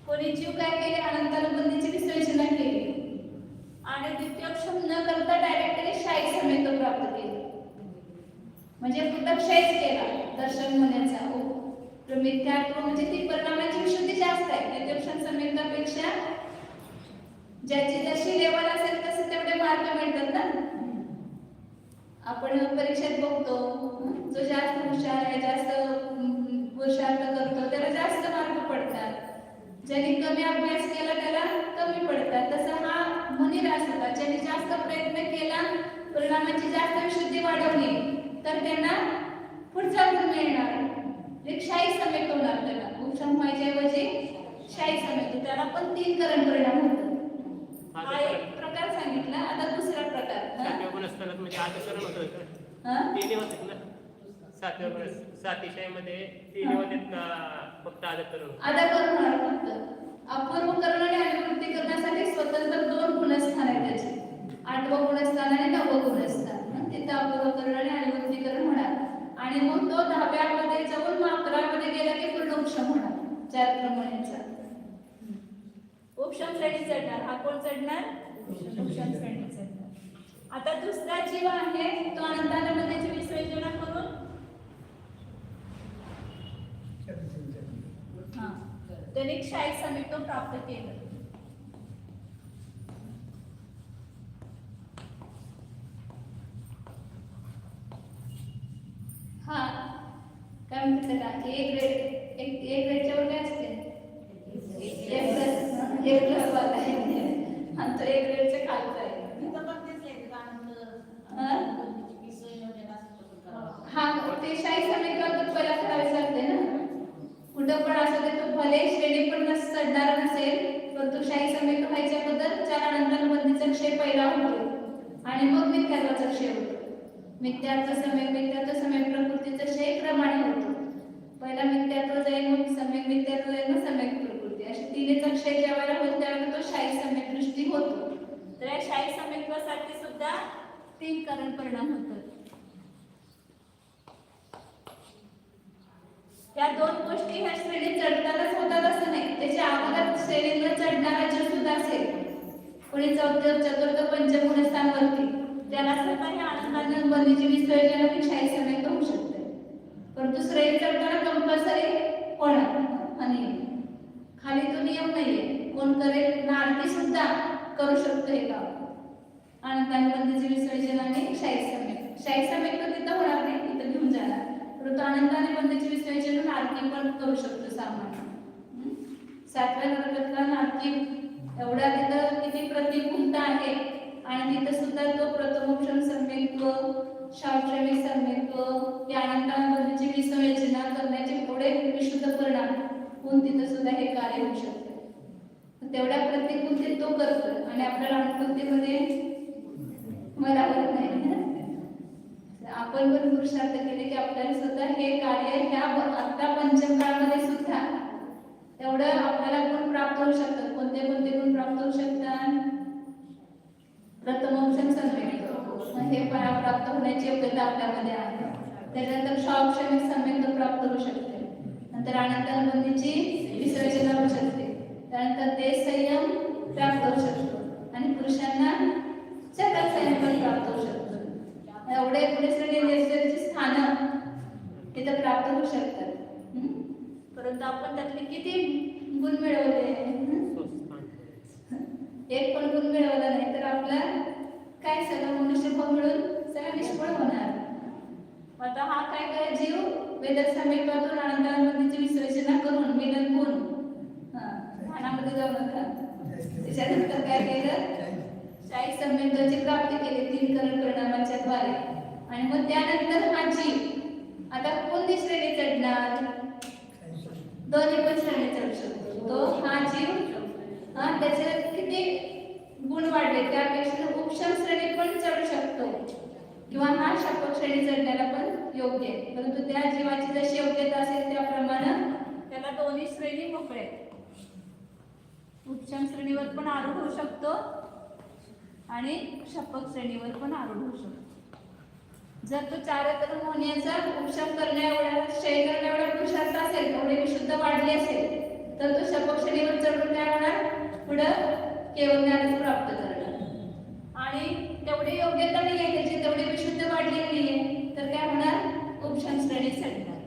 कोणी जीव काय केले, अनंतानुबंधीची विश्लेषणा केली आणि द्वितीयोक्षम न करता डायरेक्टली शाही समेत प्राप्त केले. म्हणजे कृतक्षयच केला दर्शन होण्याचा. मिथ्यात्व म्हणजे ती परिणामाची विशुद्धी जास्त आहे द्वितीयोक्षम समेतापेक्षा. ज्याची जशी लेवल असेल तसे तेवढे मार्क मिळतात ना. आपण परीक्षेत बघतो जो जास्त हुशार आहे, जास्त पुरुषार्थ करतो त्याला जास्त मार्क पडतात. ज्याने कमी अभ्यास केला त्याला कमी पडतात. तसं हा मुनिरास होता, ज्याने जास्त प्रयत्न केला, परिणामाची जास्त विशुद्धी वाढवली तर त्यांना पुढचा गुण मिळणार. शाही समेत होणार त्याला. उपशम व्हायच्या ऐवजी शाही समेत, त्याला पण 3 करण परिणाम होतात. हा एक प्रकार सांगितला. आता दुसरा प्रकार म्हणजे आदकरण होतं का? तिन्ही होतात ना. 7व्या मध्ये तिन्ही होते का फक्त आदकरण? आदकरण होणार फक्त. अपूर्व करण आणि अनुवृत्ती करण्यासाठी स्वतंत्र 2 गुणस्थान आहेत त्याचे. 8वं गुणस्थान आणि 9वं गुणस्थान. तिथं अपूर्व करण आणि अनुवृत्ती करण होणार. आणि मग तो 10व्या मध्ये जाऊन 11व्या मध्ये गेला की पूर्ण उपशम होणार 4 क्रमांकाचा. उपशम श्रेणी चढणार. हा कोण चढणार? उपशम श्रेणी चढणार. आता दुसरा जीव आहे तो अनंतानुबंधीची विश्लेषणा करून त्याने शाही समेत प्राप्त केलं. हा काय म्हणतात त्याला? एक ग्रेडच्या वर काय असते? एक प्लस वाला आहे आणि तो एक ग्रेडच्या खालचा आहे. हा ते शाही समेत पहिला करावे लागते ना. कुठं पण असं ते तो भले श्रेणी पण चढणार नसेल परंतु शाही समेत व्हायच्या अगोदर 4 अनंतानुबंधीचा क्षय पहिला होतो आणि मग मिथ्यात्वाचा क्षय होतो. मिथ्यात्व समेत प्रकृतीचा क्षय क्रमाने होतो. पहिला मिथ्यात्व जाईल, मग सम्यक मिथ्यात्व जाईल, मग सम्यक प्रकृती. अशी तिन्हीचा क्षय ज्या वेळेला होईल त्यावेळेला तो शाही समेत दृष्टी होतो. तर या शाही समेत्वासाठी सुद्धा 3 करण परिणाम होतात. या 2 गोष्टी ह्या श्रेणी चढतानाच होतात असं नाही. त्याच्या अगोदर श्रेणीला चढणारा जीव सुद्धा असेल, कोणी 4th 4th 5th गुणस्थानवरती, त्याला सुद्धा ह्या अनंतानुबंधीची विश्लेषण आणि शाही समेत होऊ शकते. परंतु श्रेणी चढताना कंपल्सरी होणार आणि खाली तो नियम नाहीये. कोण करेल ना, आरती सुद्धा करू शकतो हे काम. अनंतानुबंधीची विश्लेषण आणि शाही समेत. शाही समेत तर तिथं होणार नाही, तिथं घेऊन जाणार. परंतु अनंतानुबंधीची विश्लेषण आरती पण करू शकतो सामान्य. 7व्या नरकातला आरती एवढा तिथं किती प्रतिकूलता आहे आणि तिथं सुद्धा तो प्रथमोपशम सम्यक्त्व, शावश्रमिक सम्यक्त्व या अनंतानुबंधीची विश्लेषणा करण्याचे थोडे विशुद्ध परिणाम होऊन तिथं सुद्धा हे कार्य होऊ शकते. तेवढ्या प्रतिकूलतेत तो करतो आणि आपल्याला अनुकूलतेमध्ये मला होत नाही. आपण पण पुरुषार्थ केले की आपल्याला सुद्धा हे कार्य ह्या आता पंचम काळामध्ये सुद्धा एवढं आपल्याला गुण प्राप्त होऊ शकतात. कोणते गुण प्राप्त होऊ शकतात? प्रथमोपशम सम्यक्त्व हे प्राप्त होण्याची योग्यता आपल्यामध्ये आहे. त्याच्यानंतर शावश्रमिक सम्यक्त्व प्राप्त होऊ शकते. नंतर अनंतानुबंधीची विश्लेषणा होऊ शकते. त्यानंतर देश संयम प्राप्त होऊ शकतो आणि पुरुषांना चक्र संयम पण प्राप्त होऊ शकतो. एवढे पुरुषांची स्थानं तिथं प्राप्त होऊ शकतात. परंतु आपण त्यातले किती गुण मिळवले? एक पण गुण मिळवला नाही तर आपला काय सगळं मनुष्यभाव मिळून सगळं निष्फळ होणार. आता हा काय काय जीव वेद समेत्वातून अनंतानुबंधीची विश्लेषणा करून मिलन गुण ध्यानामध्ये जाऊ नका. त्याच्यानंतर काय केलं? शाही समेत्वाची प्राप्ती केली 3 करण परिणामाच्या द्वारे. आणि मग त्यानंतर हा जीव आता कोणती श्रेणी चढणार? दोन्ही पण श्रेणी चढू शकतो. तो हा जीव त्याचे किती गुण वाढले त्यापेक्षा उपशम श्रेणी पण चढू शकतो किंवा हा शपक श्रेणी चढण्याला पण योग्य आहे. परंतु त्या जीवाची जशी योग्यता असेल त्याप्रमाणे त्याला दोन्ही श्रेणी मोकळे. उपशम श्रेणीवर पण आरूढ होऊ शकतो आणि शपक श्रेणीवर पण आरूढ होऊ शकतो. जर तो चारकरण होण्याचा उपशम करण्या एवढा क्षय करण्या एवढा पुरुषार्थ असेल, एवढे विशुद्ध वाढले असेल, तर तो शपक श्रेणीवर चढून काय होणार, पुढं केवळ ज्ञानच प्राप्त करणार. आणि तेवढी योग्यता नाही आहे त्याची, तेवढी विशुद्ध वाढलेली नाहीये, तर काय होणार, उपशम श्रेणी चढणार.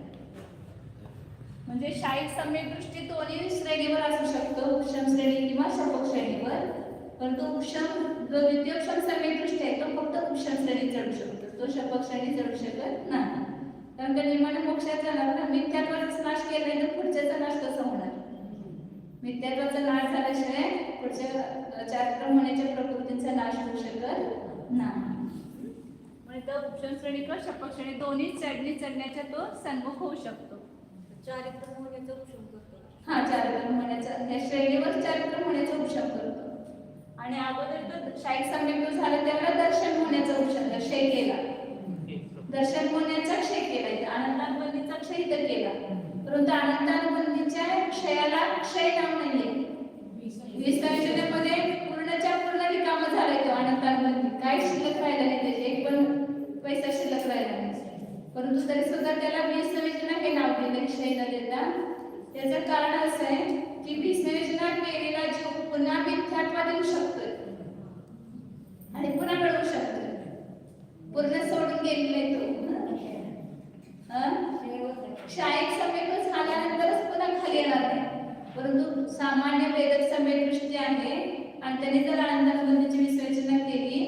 म्हणजे शाहीक सम्यक दृष्टी दोन्ही श्रेणीवर असू शकतो, उपशम श्रेणी किंवा शपक श्रेणीवर. परंतु उपशम जो द्वितीय उपशम सम्यक दृष्टी आहे तो फक्त उपशम श्रेणी चढू शकतो, तो शपक श्रेणी चढू शकत नाही. कारण त्या नियमाने मोक्षात जाणार ना, मिथ्यात्वाचा नाश केला नाही तर पुढच्याचा नाश कसा होणार. मिथ्यात्वाचा नाश झाल्याशिवाय पुढच्या चारक्रम होण्याच्या प्रकृतींचा नाश होऊ शकत नाही. म्हणजे तो उपशम श्रेणी किंवा शपक श्रेणी दोन्ही चढण्याच्या तो सन्मुख होऊ शकतो. चारित्र्य होण्याचा उपशम करतो. हा, चारक्रम होण्याचा, या श्रेणीवर चारक्रम होण्याचा उपशम करतो. आणि अगोदर तो शाहीक सम्यक झाला त्यावेळेला दर्शन होण्याचा उपशम, क्षय केला, दर्शन होण्याचा क्षय केला, अनंतानुबंधीचा क्षय इथं केला. परंतु अनंतानुबंधीच्या क्षयाला क्षय नाव नाहीये. 20व्या योजनेमध्ये पूर्णच्या पूर्ण रिकामं झालाय तो अनंतानुबंधी, काही शिल्लक राहिला नाही, त्याचे एक पण पैसा शिल्लक राहिला नाही. परंतु तरी सुद्धा त्याला 20व्या योजना हे नाव दिले क्षय न देता. त्याचं कारण असं आहे की 20व्या योजना केलेला जीव पुन्हा मिथ्यात्वात येऊ शकतोय आणि पुन्हा मिळवू शकतोय. पूर्ण सोडून गेलेला आहे तो. शाहीक सम्यक झाल्यानंतरच पुन्हा खाली येणार नाही. परंतु सामान्य वेदक सम्यक दृष्टी आहे आणि त्याने जर अनंतानुबंधीची विश्लेषण केली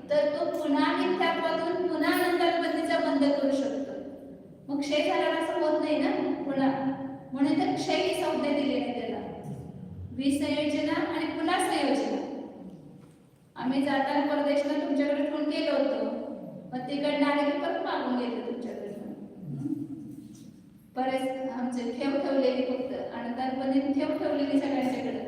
तर तो पुन्हा मिथ्यात्वातून पुन्हा अनंतानुबंधीचा बंध करू शकतो. मग क्षय झाल्यावर असं होत नाही ना पुन्हा, म्हणून तर क्षय ही संज्ञा दिली आहे त्याला. विसंयोजना आणि पुन्हा संयोजना. आम्ही जाताना परदेशला तुमच्याकडे फोन केलं होतं, मग तिकडनं आले की परत मागून घेतलं तुमच्याकडे. बरेच आमचे ठेव ठेवलेली फक्त अनंतानुबंधीने ठेव ठेवलेली सगळ्यांच्याकडे.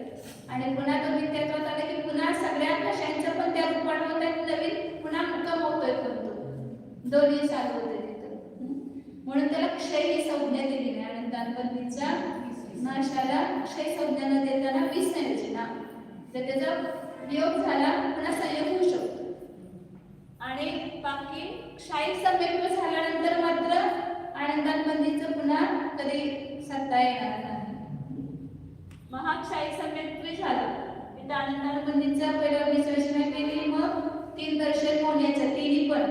आणि पुन्हा तो मिथ्यात्वात आला की पुन्हा सगळ्या कशांचं पण त्या रूपात होत आहे, नवीन पुन्हा मुक्काम होतोय, पण दोन्ही चालू होते तिथं. म्हणून त्याला क्षय ही संज्ञा दिली नाही. अनंतानुबंधीच्या नाशाला क्षय संज्ञा न देताना विसंयोजना, तर त्याचा वियोग झाला पुन्हा संयोग होऊ शकतो. आणि बाकी शाहीक सम्यक झाल्यानंतर मात्र अनंतानुबंधीचं पुन्हा कधी सत्ता येणार नाही. महाग शाहीक सम्यक झाला तिथं अनंतानुबंधीचा पहिला विश्लेषण केली, मग 3 दर्शन होण्याचं, तिन्ही पण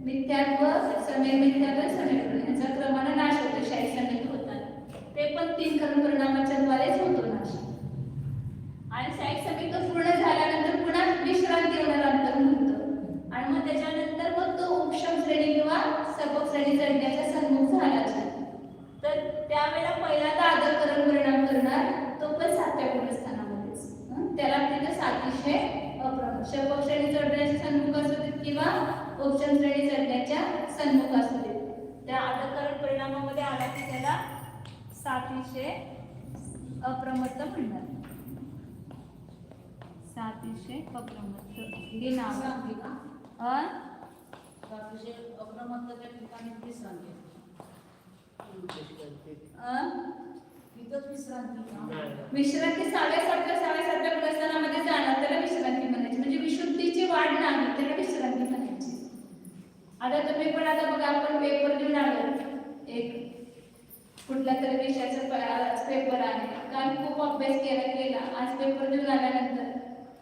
मिथ्यात्व सम्यक, मिथ्यात्व सम्यक याचा क्रमाने नाश होतो. शाहीक सम्यक होतात ते पण 3 कर्म परिणामाच्या द्वारेच होतो नाश. आणि शाहीक सम्यक पूर्ण झाल्यानंतर पुन्हा विश्रांती होणार अंतर्मुक्त, आणि मग त्याच्यानंतर मग तो उपशम श्रेणी किंवा शपक श्रेणी चढण्याचा सन्मुख झाला तर त्यावेळेला पहिल्यांदा आदरकरण परिणाम करणार, तो पण 7व्या गुणस्थानामध्येच. त्याला तिथे 700 अप्रम शपक श्रेणी चढण्याचे सन्मुख असू देत किंवा उपशम श्रेणी चढण्याच्या सन्मुख असू देत, त्या आदरकरण परिणामामध्ये आला की त्याला 700 अप्रमत्त म्हणणार. 700 अप्रमत्त हे नाव अप्रमत्ताच्या ठिकाणी विश्रांती. विश्रांती 7व्या गुणस्थानामध्ये जाणार, त्याला विश्रांती म्हणायची. म्हणजे विशुद्धीची वाढ नाही, त्याला विश्रांती म्हणायची. आता तुम्ही पण आता बघा, आपण पेपर देऊन आलो, एक कुठला तरी विषयाचा पेपर आहे, काल खूप अभ्यास केला, आज पेपर देऊन आल्यानंतर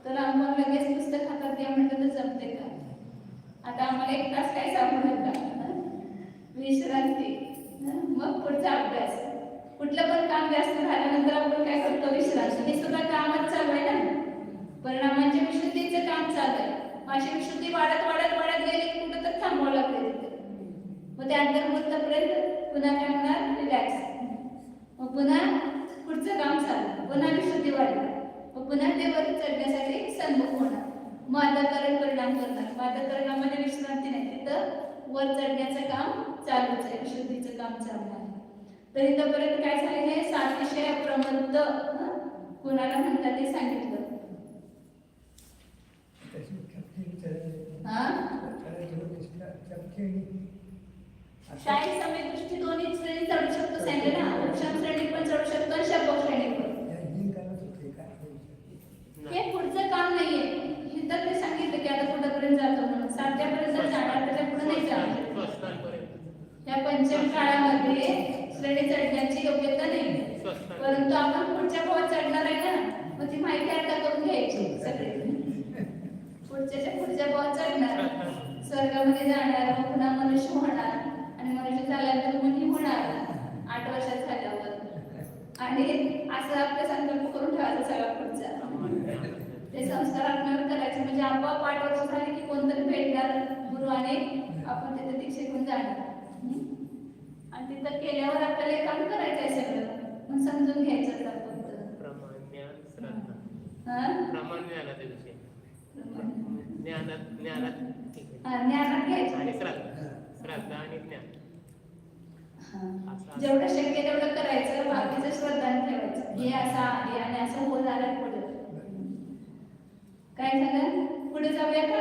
तर आम्हाला लगेच पुस्तक हातात द्या म्हटलं तर जमते का? आता आम्हाला 1 तास काय सांगू नका, विश्रांती, मग पुढचा अभ्यास. कुठलं पण काम जास्त झाल्यानंतर आपण काय करतो, विश्रांती. हे सुद्धा कामच चालू आहे ना, परिणामांच्या विशुद्धीचं काम चालू आहे. अशी विशुद्धी वाढत वाढत वाढत गेली की कुठं तर थांबावं लागते तिथे. मग त्या अंतर्मुक्तपर्यंत पुन्हा काय होणार, रिलॅक्स. मग पुन्हा पुढचं काम चालू, पुन्हा विशुद्धी वाढणार, मग पुन्हा ते वर चढण्यासाठी सन्मुख होणार. मादकरण परिणाम करणार. मादकरणामध्ये विश्रांती नाही, तिथं वर चढण्याचं काम चालूच आहे, विशुद्धीचं काम चालू आहे. तर इथंपर्यंत काय झालं, हे 700 अप्रमत्त कुणाला म्हणतात ते सांगितलं. शाहीक सम्यक दृष्टी दोन्ही श्रेणी चढू शकतो सांगितलं ना, उपशम श्रेणी पण चढू शकतो, शपक श्रेणी पण. पुढच्या भावात चढणार, स्वर्गामध्ये जाणार, मग पुन्हा मनुष्य होणार आणि मनुष्य झाल्यानंतर मुनी होणार 8 वर्षात झाल्यावर. आणि असं आपलं संकल्प करून ठेवायचा सगळा पुढचा. ते संस्कार आपल्यावर करायचे म्हणजे आपोआप 8 वर्ष झाली की कोणतरी भेटणार गुरु आणि आपण तिथे दीक्षे घेऊन जाणार. आणि तिथं केल्यावर आपल्याला एक काम करायचं आहे सगळं, मग समजून घ्यायचं आपण. ज्ञानात घ्यायचं आणि श्रद्धा आणि ज्ञान जेवढं शक्य तेवढं करायचं, बाकीचं श्रद्धा ठेवायचं. हे असं आहे आणि असं होत आलं पुढे. काय झालं पुढे जाऊया का?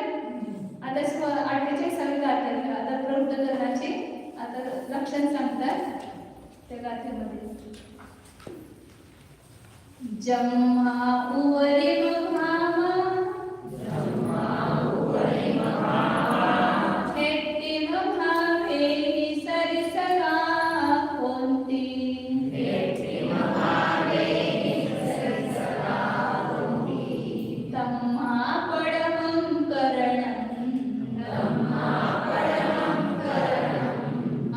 आता 48वी गाथे, आता प्रबुद्ध धर्माची आता लक्षण सांगतात त्या गाथेमध्ये. जम्मा उवरी महामा हेट्टी भावे सरिसगा कोणती तम्मा पडमं करणं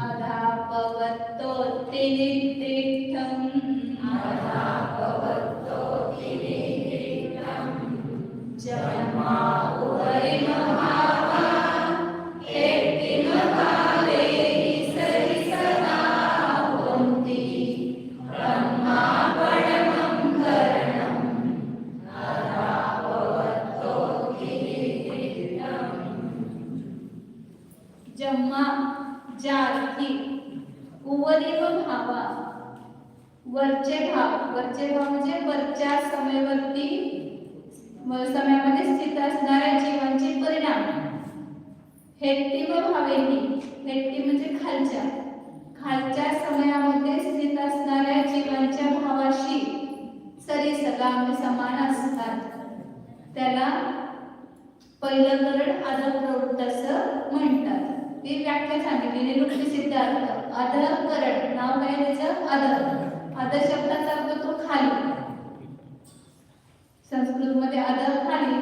अधापवत्तो तिनित्तिठं जन्मा उवरी महावा हेट्टी भावे सरिसगा कोणती तम्मा पडमं करणं जम्मा जाती उवरी व भावा वरचे भाव म्हणजे वरच्या समयामध्ये स्थित असणाऱ्या जीवांचे परिणाम. हेट्टी व भावेनी हेट्टी म्हणजे खालच्या समयामध्ये स्थित असणाऱ्या जीवांच्या भावाशी सरीसगा म्हणजे समान असतात. त्याला पहिलं करण अधःप्रवृत्त असं म्हणतात. ती व्याख्या सांगितलेली नुकती सिद्धार्थ. अधःकरण नाव काय त्याचं? अध शब्दाचा अर्थ तो खाली. संस्कृत मध्ये अधः खाली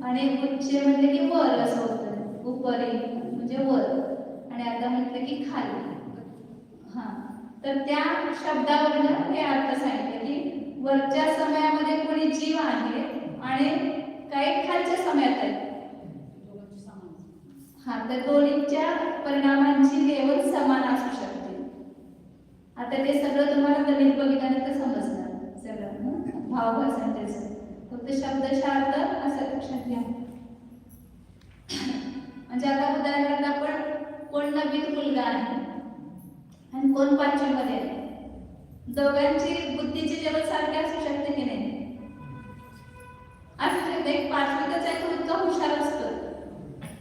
आणि उच्च म्हणजे की वर असं होतं. उपरी म्हणजे वर आणि अधः म्हटलं की खाली. तर त्या शब्दावरून हे अर्थ सांगितले की वरच्या समयामध्ये कोणी जीव आहे आणि काही खालच्या समयात आहे. तर दोन्हीच्या परिणामांची लेवल समान असू शकते. आता ते सगळं तुम्हाला गणित बघितल्यानंतर समजणार सगळं भावभाषण त्याचं. फक्त शब्दशार्थ असं लक्षात घ्या. म्हणजे आता उदाहरणार्थ आपण कोण नवीन मुलगा आहे आणि कोण 5वी मध्ये आहे, दोघांची बुद्धीची लेवल सारखी असू शकते की नाही? असू शकते. 5वीतच आहे तो इतका हुशार असतो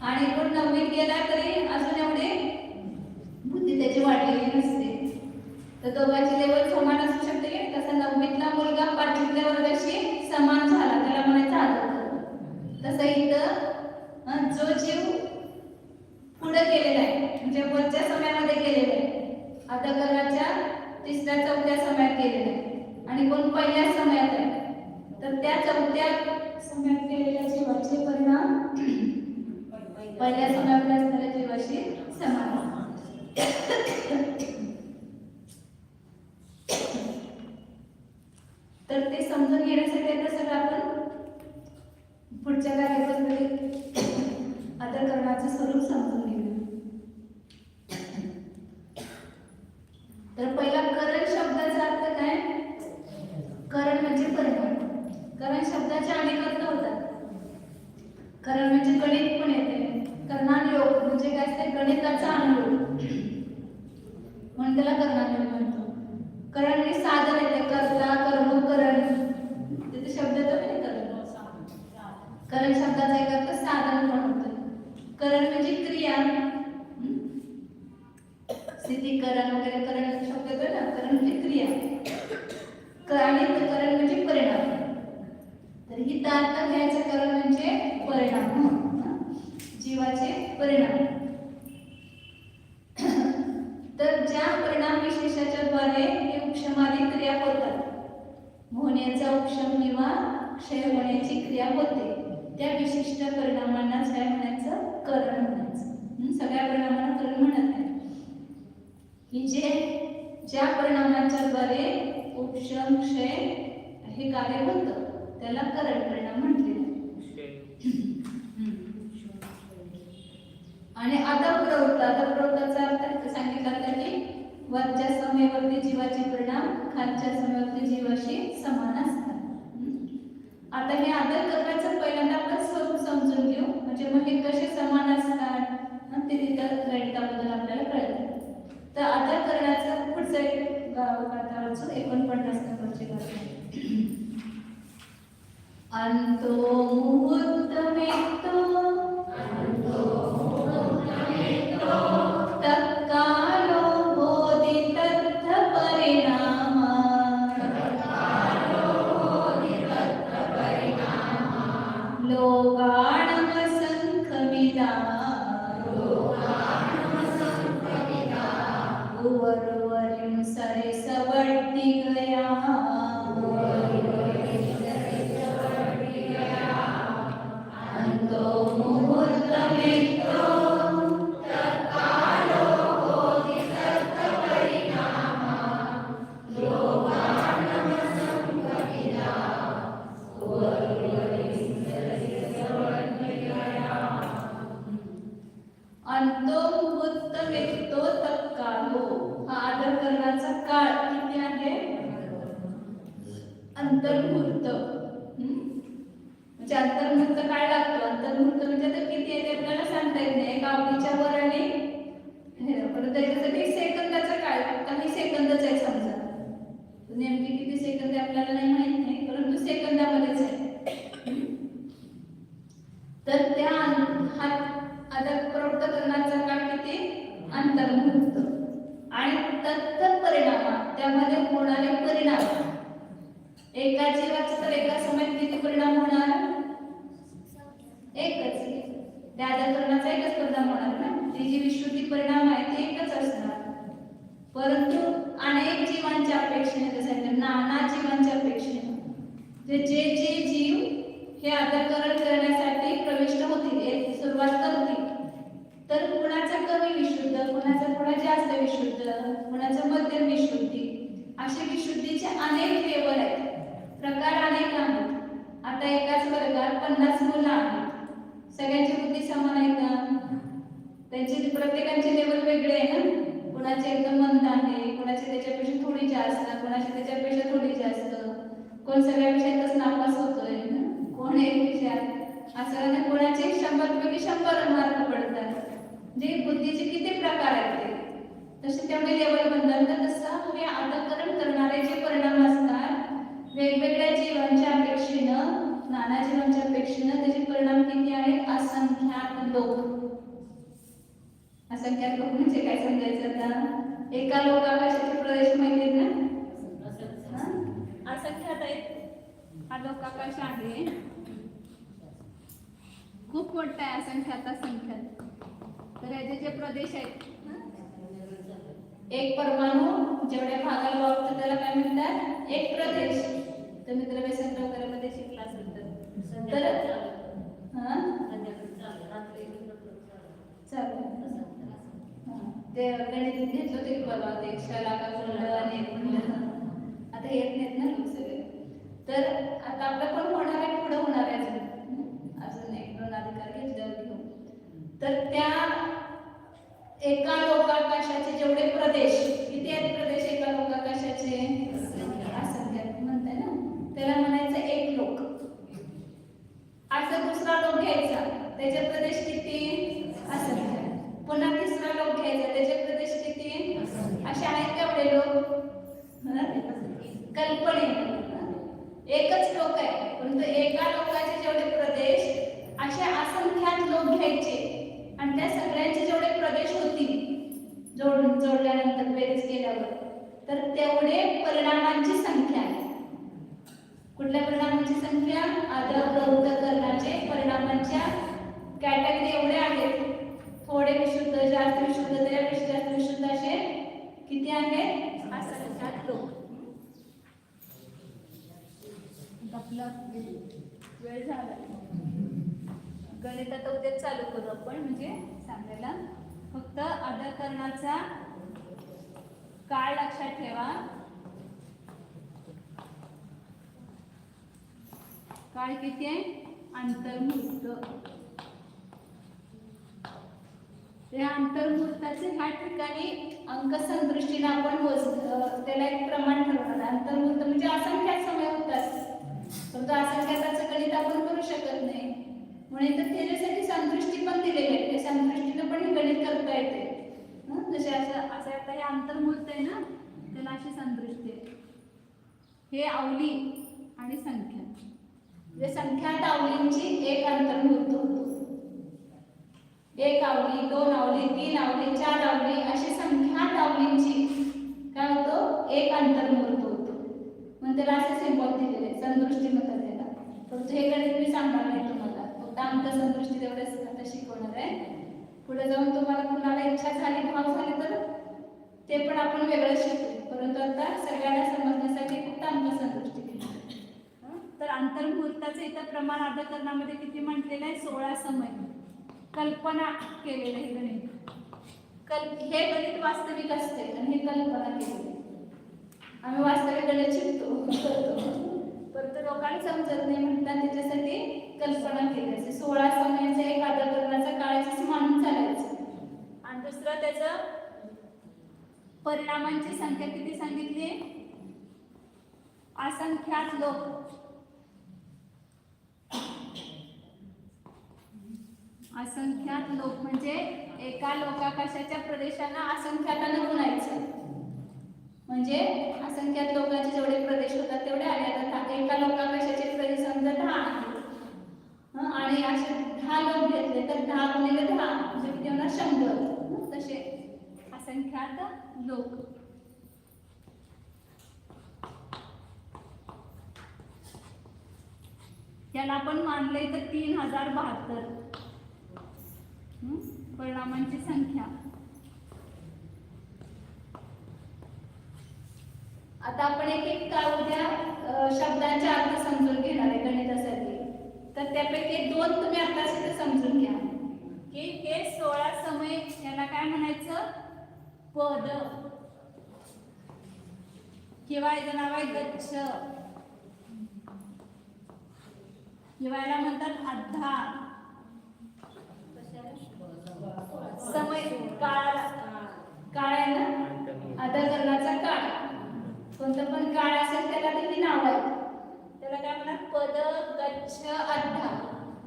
आणि कोण 9वीत गेला तरी अजून एवढे बुद्धी त्याची वाढलेली नसते. तर दोघांची लेवल समान असू शकते की तसा 9वीतला मुलगा 5वीतल्या वर्गाशी समान झाला त्याला म्हणायचं आदर. तसं इथं जो जीव पुढे गेलेला आहे म्हणजे वरच्या समयामध्ये गेलेला आहे, अधःकरणाच्या 3ऱ्या 4थ्या समयात गेलेला आहे आणि कोण पहिल्या समयात आहे, तर त्या 4थ्या समयात गेलेल्या जीवाचे परिणाम पहिल्या समयामध्ये असणाऱ्या जीवाशी समान. तर ते समजून घेण्यासाठी आता सगळं आपण पुढच्या कार्यक्रमामध्ये अधःकरणाचं स्वरूप समजून घेऊ. तर पहिला करण शब्दाचा अर्थ काय? करण म्हणजे परिणाम. करण शब्दाचे अनेक अर्थ होतात. करण म्हणजे गणित पण येते. कर्णानुयोग म्हणजे काय असते? गणिताचा अनुयोग म्हणून त्याला कर्णानुयोग म्हणतो. करण म्हणजे साधन येते. कर्ता कर्म करण तिथे शब्द येतो नाही करण. करण शब्दाचा एक अर्थ साधन पण होतं. करण म्हणजे क्रिया, स्थितीकरण वगैरे करण शब्द येतो ना. करण म्हणजे क्रिया आणि करण म्हणजे परिणाम. तर ही अर्थ घ्यायचं. करण म्हणजे परिणाम, जीवाचे परिणाम. तर ज्या परिणाम विशेषाच्या द्वारे हे उपशमादी क्रिया होतात, होण्याचा उपशम किंवा क्षय होण्याची क्रिया होते, त्या विशिष्ट परिणामांना की ज्या परिणामांच्या द्वारे उपशम क्षय हे कार्य होतं त्याला करण परिणाम म्हटले. आणि अदप्रवृत्ताचा अर्थ सांगितला की वरच्या समयवर्ती जीवाचे परिणाम खालच्या समयवर्ती जीवाशी समान असतात. आता हे आदर करण्याचं पहिल्यांदा आपण स्वरूप समजून घेऊ, म्हणजे मग हे कसे समान असतात ते तिथं गणिताबद्दल आपल्याला कळतं. तर आदर करण्याचं पुढचं एक गाथावरचं 49 नंबरची गाथा. अंतो मुहूर्तमेतो तत्कालो बोधितत्थ परिणामा लोगाणमसंखमिदा उवर्वरिं सरे सवर्ति गया अंतो मुहूर्तमेतो अंतो मुहूर्तमेतो तत्कालो. हा आदर करण्याचा काळ किती आहे? अंतर्मुहूर्त. म्हणजे अंतर्मुहूर्त काय लागतो? अंतर्मुहूर्त म्हणजे आता किती आहे ते आपल्याला सांगता येत नाही. गावडीच्या वर आणि परत त्याच्यासाठी सेकंदाचा काळ, काही सेकंदच आहे समजा. नेमकी किती सेकंद आपल्याला नाही माहित नाही, परंतु सेकंदामध्येच आहे. तर त्या आदर प्रवृत्त करण्याचा काळ किती? अंतर्मुहूर्त. आणि तत्त परिणाम त्यामध्ये होणारे परिणाम एका जीवाचा तर एका समयात किती परिणाम होणार? एकच. त्या आदर करण्याचा एकच परिणाम होणार ना. ती जी विश्रुती परिणाम आहे ते एकच असणार, परंतु अनेक जीवांच्या अपेक्षेने, जसं नाना जीवांच्या अपेक्षेने जे जीव हे आदरकरण करण्यासाठी प्रविष्ट होतील, सुरुवात करतील, तर कुणाचा कमी विशुद्ध, कुणाचा थोडा जास्त विशुद्ध, कुणाचा मध्यम विशुद्धी, असे विशुद्धीचे अनेक लेवल आहेत, प्रकार अनेक आहेत. आता एकाच वर्गात 50 मुलं आहेत, सगळ्यांची बुद्धी समान आहे का? त्यांचे प्रत्येकाचे लेवल वेगळे आहे ना. कुणाचे एकदम मंद आहे, कुणाचे त्याच्यापेक्षा थोडी जास्त, कुणाचे त्याच्यापेक्षा थोडी जास्त, कोण सगळ्या विषयातच नापास होतोय ना, कोण एक विषयात असं ना, कोणाचे 100 पैकी 100 मार्क पडतात. जे बुद्धीचे किती प्रकार आहेत ते तसे तेवढे लेवल बनतात. तसं हे आदरकरण करणारे जे परिणाम असतात वेगवेगळ्या जीवांच्या अपेक्षेनं, नाना जीवांच्या अपेक्षेनं त्याचे परिणाम किती आहेत? असंख्यात लोक. असंख्यात लोक म्हणजे काय समजायचं? आता एका लोकाकाशाचे प्रदेश माहिती आहेत ना? असंख्यात आहेत. हा लोकाकाश आहे, खूप मोठा आहे, असंख्यात. तर याचे जे प्रदेश आहेत, एक परमाणू जेवढ्या भागाला वापरतो त्याला काय म्हणतात? एक प्रदेश. तर मित्र व्यसन वगैरे शिकला असेल तर ते गणित घेतलं होते की बाबा, ते शलाकाखंड आणि आता येत नाहीत ना लोक सगळे. तर आता आपलं पण होणार आहे, पुढे होणार आहे अजून 1-2 अधिकार घेतल्यावर घेऊ. तर त्या एका लोकाकाशाचे जेवढे प्रदेश, किती आहेत प्रदेश एका लोकाकाशाचे? असंख्यात म्हणताय ना. त्याला म्हणायचं एक लोक. असं दुसरा लोक घ्यायचा, त्याचे प्रदेश किती? असंख्यात. पुन्हा तिसरा लोक घ्यायचा, त्याचे प्रदेश किती? असे आहेत केवढे लोक? कल्पने. एकच लोक आहे, परंतु एका लोकाचे जेवढे प्रदेश असे असंख्यात लोक घ्यायचे आणि त्या सगळ्यांचे जेवढे प्रदेश होतील जोडल्यानंतर, बेरीज केल्यावर, तर तेवढे परिणामांची संख्या आहे. कुठल्या परिणामांची संख्या? आदर प्रवृत्त करण्याचे परिणामांच्या कॅटेगरी एवढे आहेत. थोडे विशुद्ध, जास्त विशुद्ध, त्यापेक्षा जास्त विशुद्ध, असे किती आहेत? असंख्यात लोक. आपला वेळ झाला. गणितात उद्या चालू करू आपण, म्हणजे सांगायला फक्त आदर करण्याचा काळ लक्षात ठेवा, काळ किती आहे? अंतर्मुहूर्त. या अंतर्मुहूर्ताचे ह्या ठिकाणी अंकसंदृष्टीने आपण त्याला एक प्रमाण ठरवणार. अंतर्मुहूर्त म्हणजे असंख्यात समय होतात, परंतु असंख्याताचं गणित आपण करू शकत नाही, म्हणून तर त्याच्यासाठी संदृष्टी पण दिलेली आहे. त्या संदृष्टीने पण हे गणित करता येते. जसे असं असं आता हे अंतर्मुहूर्त आहे ना, त्याला अशी संदृष्टी आहे. हे अवली आणि संख्या, म्हणजे संख्यात अवलींची एक अंतर्मुहूर्त होतो. एक अवली, दोन अवली, तीन अवली, चार अवली अशी संख्यात अवलींची काय होतो? एक अंतर्मुहूर्त होतो. म्हणून त्याला असे सिंबॉल दिलेले आहे, संदृष्टी म्हणतात त्याला. परंतु हे गणित मी सांगणार नाही तुम्हाला, फक्त अंकसंदृष्टी तेवढेच आता शिकवणार आहे. पुढे जाऊन तुम्हाला कुणाला इच्छा झाली, भाव झाली तर ते पण आपण वेगळं शिकू, परंतु आता सगळ्यांना समजण्यासाठी फक्त अंकसंदृष्टी केली. तर अंतर्मुहूर्ताचे इथं प्रमाण अर्धकरणामध्ये किती म्हटलेलं आहे? 16 समय. कल्पना केलेलं हे गणित. हे गणित वास्तविक असते आणि हे कल्पना केलेली. आम्ही वास्तविक गणित शिकतो करतो, परंतु लोकांना समजत नाही म्हणतात त्याच्यासाठी कल्पना केली असते. 16 समयाचा एक अर्धकरणाचा काळाची मानून चालायचं. आणि दुसरं त्याचं परिणामांची संख्या किती सांगितली? असंख्यात लोक. असंख्यात लोक म्हणजे एका लोकाकाशाच्या प्रदेशांना असंख्यातानं गुणायचं. म्हणजे असंख्यात लोकांचे जेवढे प्रदेश होतात तेवढे आले. आता एका लोकाकाशाचे प्रदेश समजा 10 आणि असे 10 लोक घेतले तर 10 गुणिले 10 म्हणजे किती होणार? 100. तसे असंख्यात लोक. याला आपण मानले तर 3072 परिणामांची संख्या. आता आपण एक एक का उद्या शब्दांचे अर्थ समजून घेणार आहे गणितासाठी. तर त्यापैकी 2 तुम्ही आताच इथे समजून घ्या की हे 16 समय याला काय म्हणायचं? पद, किंवा याचं नाव आहे गच्छ, किंवा याला म्हणतात अध्या. समय काळ, काळ आहे ना, अर्धकरणाचा काळ. कोणतं पण काळ असेल त्याला किती नाव आहे? त्याला काय म्हणतात? पद, गच्छ, अध्या.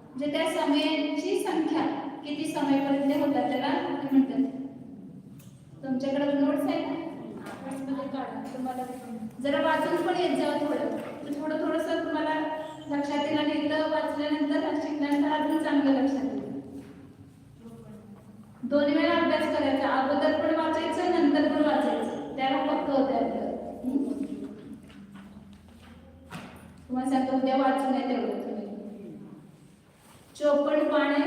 म्हणजे त्या समयांची संख्या किती समयपर्यंत होतात त्याला म्हणतात. तुमच्याकडे नोट्स आहे ना, नोट्समध्ये काढा. तुम्हाला जरा वाचून पण येत जावं थोडं थोडंसं तुम्हाला लक्षात येईल आणि एकदा वाचल्यानंतर शिकल्यानंतर अजून चांगलं लक्षात येईल. 2 वेळा अभ्यास करायचा, अगोदर पण वाचायचं नंतर पण वाचायचं, त्याला पक्क होतं आपलं. तुम्हाला सांगतो उद्या वाचून आहे तेवढं तुम्ही. 54 पाने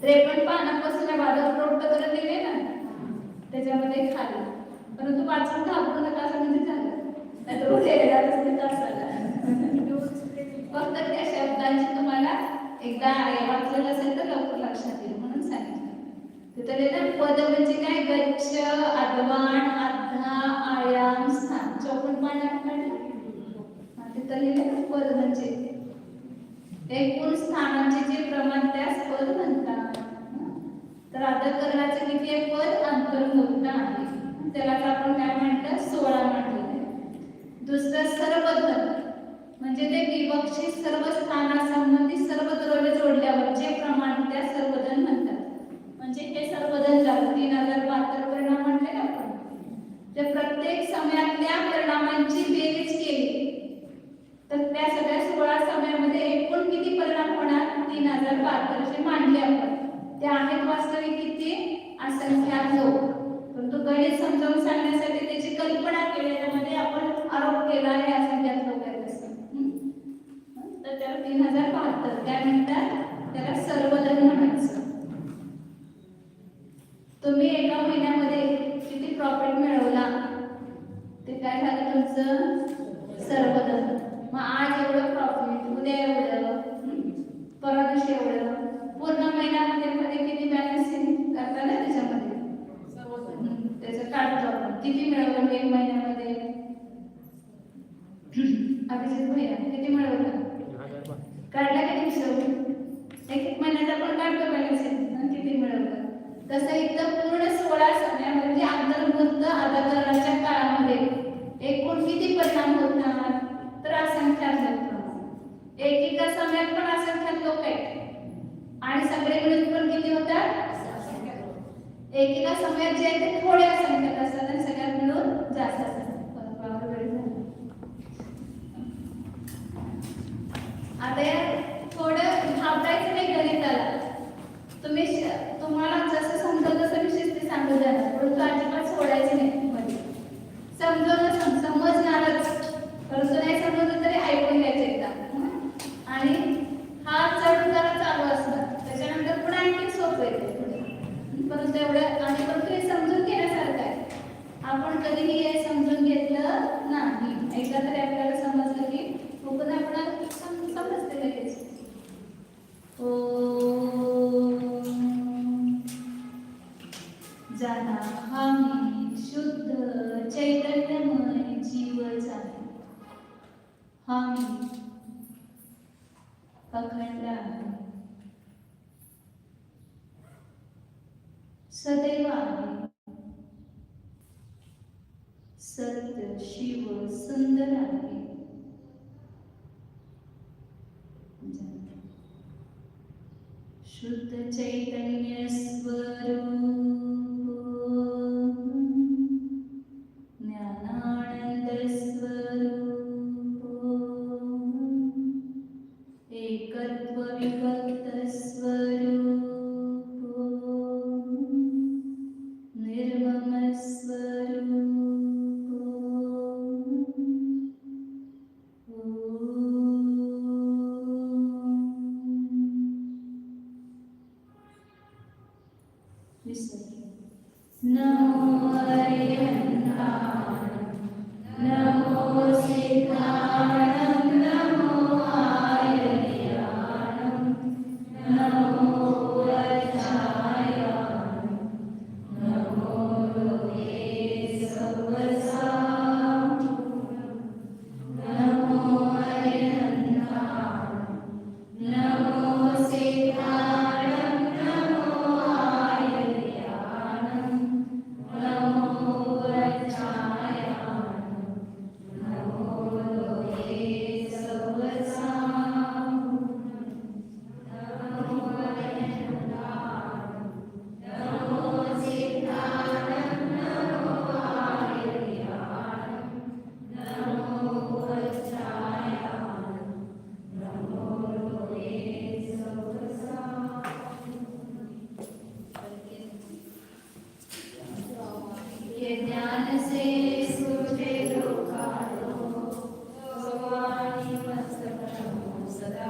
53 पानापासून वादळ करत दिले ना त्याच्यामध्ये खाली, परंतु वाचून घाबरू नका असं म्हणजे झालं. नाहीतर उद्या येणारच नाही तासाला. फक्त त्या शब्दांची तुम्हाला एकदा वाचलेलं असेल तर लवकर लक्षात येईल म्हणून सांगितलं. तिथं लिहिलं पद म्हणजे काय? गच्छ, अध्वान, अध्या, आयाम, स्थान. 54 पानात काढलं. तिथं लिहिलं पद म्हणजे एकूण स्थानांचे जे प्रमाण त्यास पद म्हणतात. तर अर्धकरणाचं किती आहे? पद अंतर्मुहूर्त आहे. त्यालाच आपण काय म्हटलं? 16 म्हटलेलं आहे. दुसरं सर्वधन म्हणजे ते विवक्षित सर्व स्थानासंबंधी सर्व द्रव्य जोडल्यावर जे प्रमाण त्या सर्वधन म्हणतात. म्हणजे हे सर्वधन झालं. 3072 परिणाम म्हटले ना आपण. ते प्रत्येक समयातल्या परिणामांची बेरीज केली तर त्या सगळ्या 16 समयामध्ये एकूण किती परिणाम होणार? 3072 असे मानले आपण. ते आहेत वास्तविक किती? असंख्यात लोक. परंतु गणित समजावून सांगण्यासाठी त्याची कल्पना केली, त्यामध्ये आपण आरोप केला आहे असंख्यात लोक आहेत असं. तर त्याला 3072 काय म्हणतात? त्याला सर्वधन म्हणायचं. तुम्ही एका महिन्यामध्ये किती प्रॉफिट मिळवला ते काय झालं तुमचं? सर्वधन. मग आज एवढं प्रॉफिट, उद्या एवढं, परवा दिवशी एवढं, पूर्ण महिन्यामध्ये किती बॅलन्सिंग करता ना त्याच्यामध्ये अभिजित भैया किती मिळवलं? 1000 काढला किती मिळवलं? एक महिन्याचा पण काढतो बॅलन्स किती मिळवलं? तसं इथं पूर्ण 16 समय म्हणजे अंतर्भूत आधाराच्या काळामध्ये एकूण किती परिणाम होतात? तर असंख्यात लोक, एकेका समयात पण असंख्यात लोक आहेत आणि सगळे मिळून पण किती होतात? एकेका समयात जे आहे ते थोड्या संख्येत असतात आणि सगळ्यात मिळून जास्त असतात. आता या थोडं घाबरायचं नाही गणिताला. तुम्हाला जसं समजलं तसं मी शिस्ती सांगू जाणार, परंतु अजिबात सोडायचं नाही मध्ये. समजणारच, परंतु नाही समजलं तरी ऐकून घ्यायचं एकदा. आणि हा चढ उतार चालू असणार, त्याच्यानंतर पुन्हा आणखी सोपं येते परंतु एवढं. आणि परंतु हे समजून घेण्यासारखं आहे. आपण कधीही हे समजून घेतलं नाही, एकदा तरी आपल्याला समजलं की पुन्हा आपल्याला समजते लगेच. जाना हामी शुद्ध चैतन्यमय जीवच आहे. हामी अखंड आहे, सदैव आहे, सत्य शिव सुंदर आहे. शुद्ध चैतन्य स्वरूप ज्ञानानंद स्वरूप एकत्व विभक्त स्वरूप निर्मम स्वरूप नमो हरिहंता, नमो सिद्धाणं, नमो आयर्याणं, नमो वज्रायाणं, नमो लोके सर्वसां, नमो हरिहंता, नमो सिद्धाणं, नमो आयर्याणं, नमो वज्रायाणं, नमो लोके सर्वसां, नमो हरिहंता, नमो सिद्धाणं, नमो आयर्याणं, नमो वज्रायाणं, नमो लोके सर्वसां. ये ज्ञान से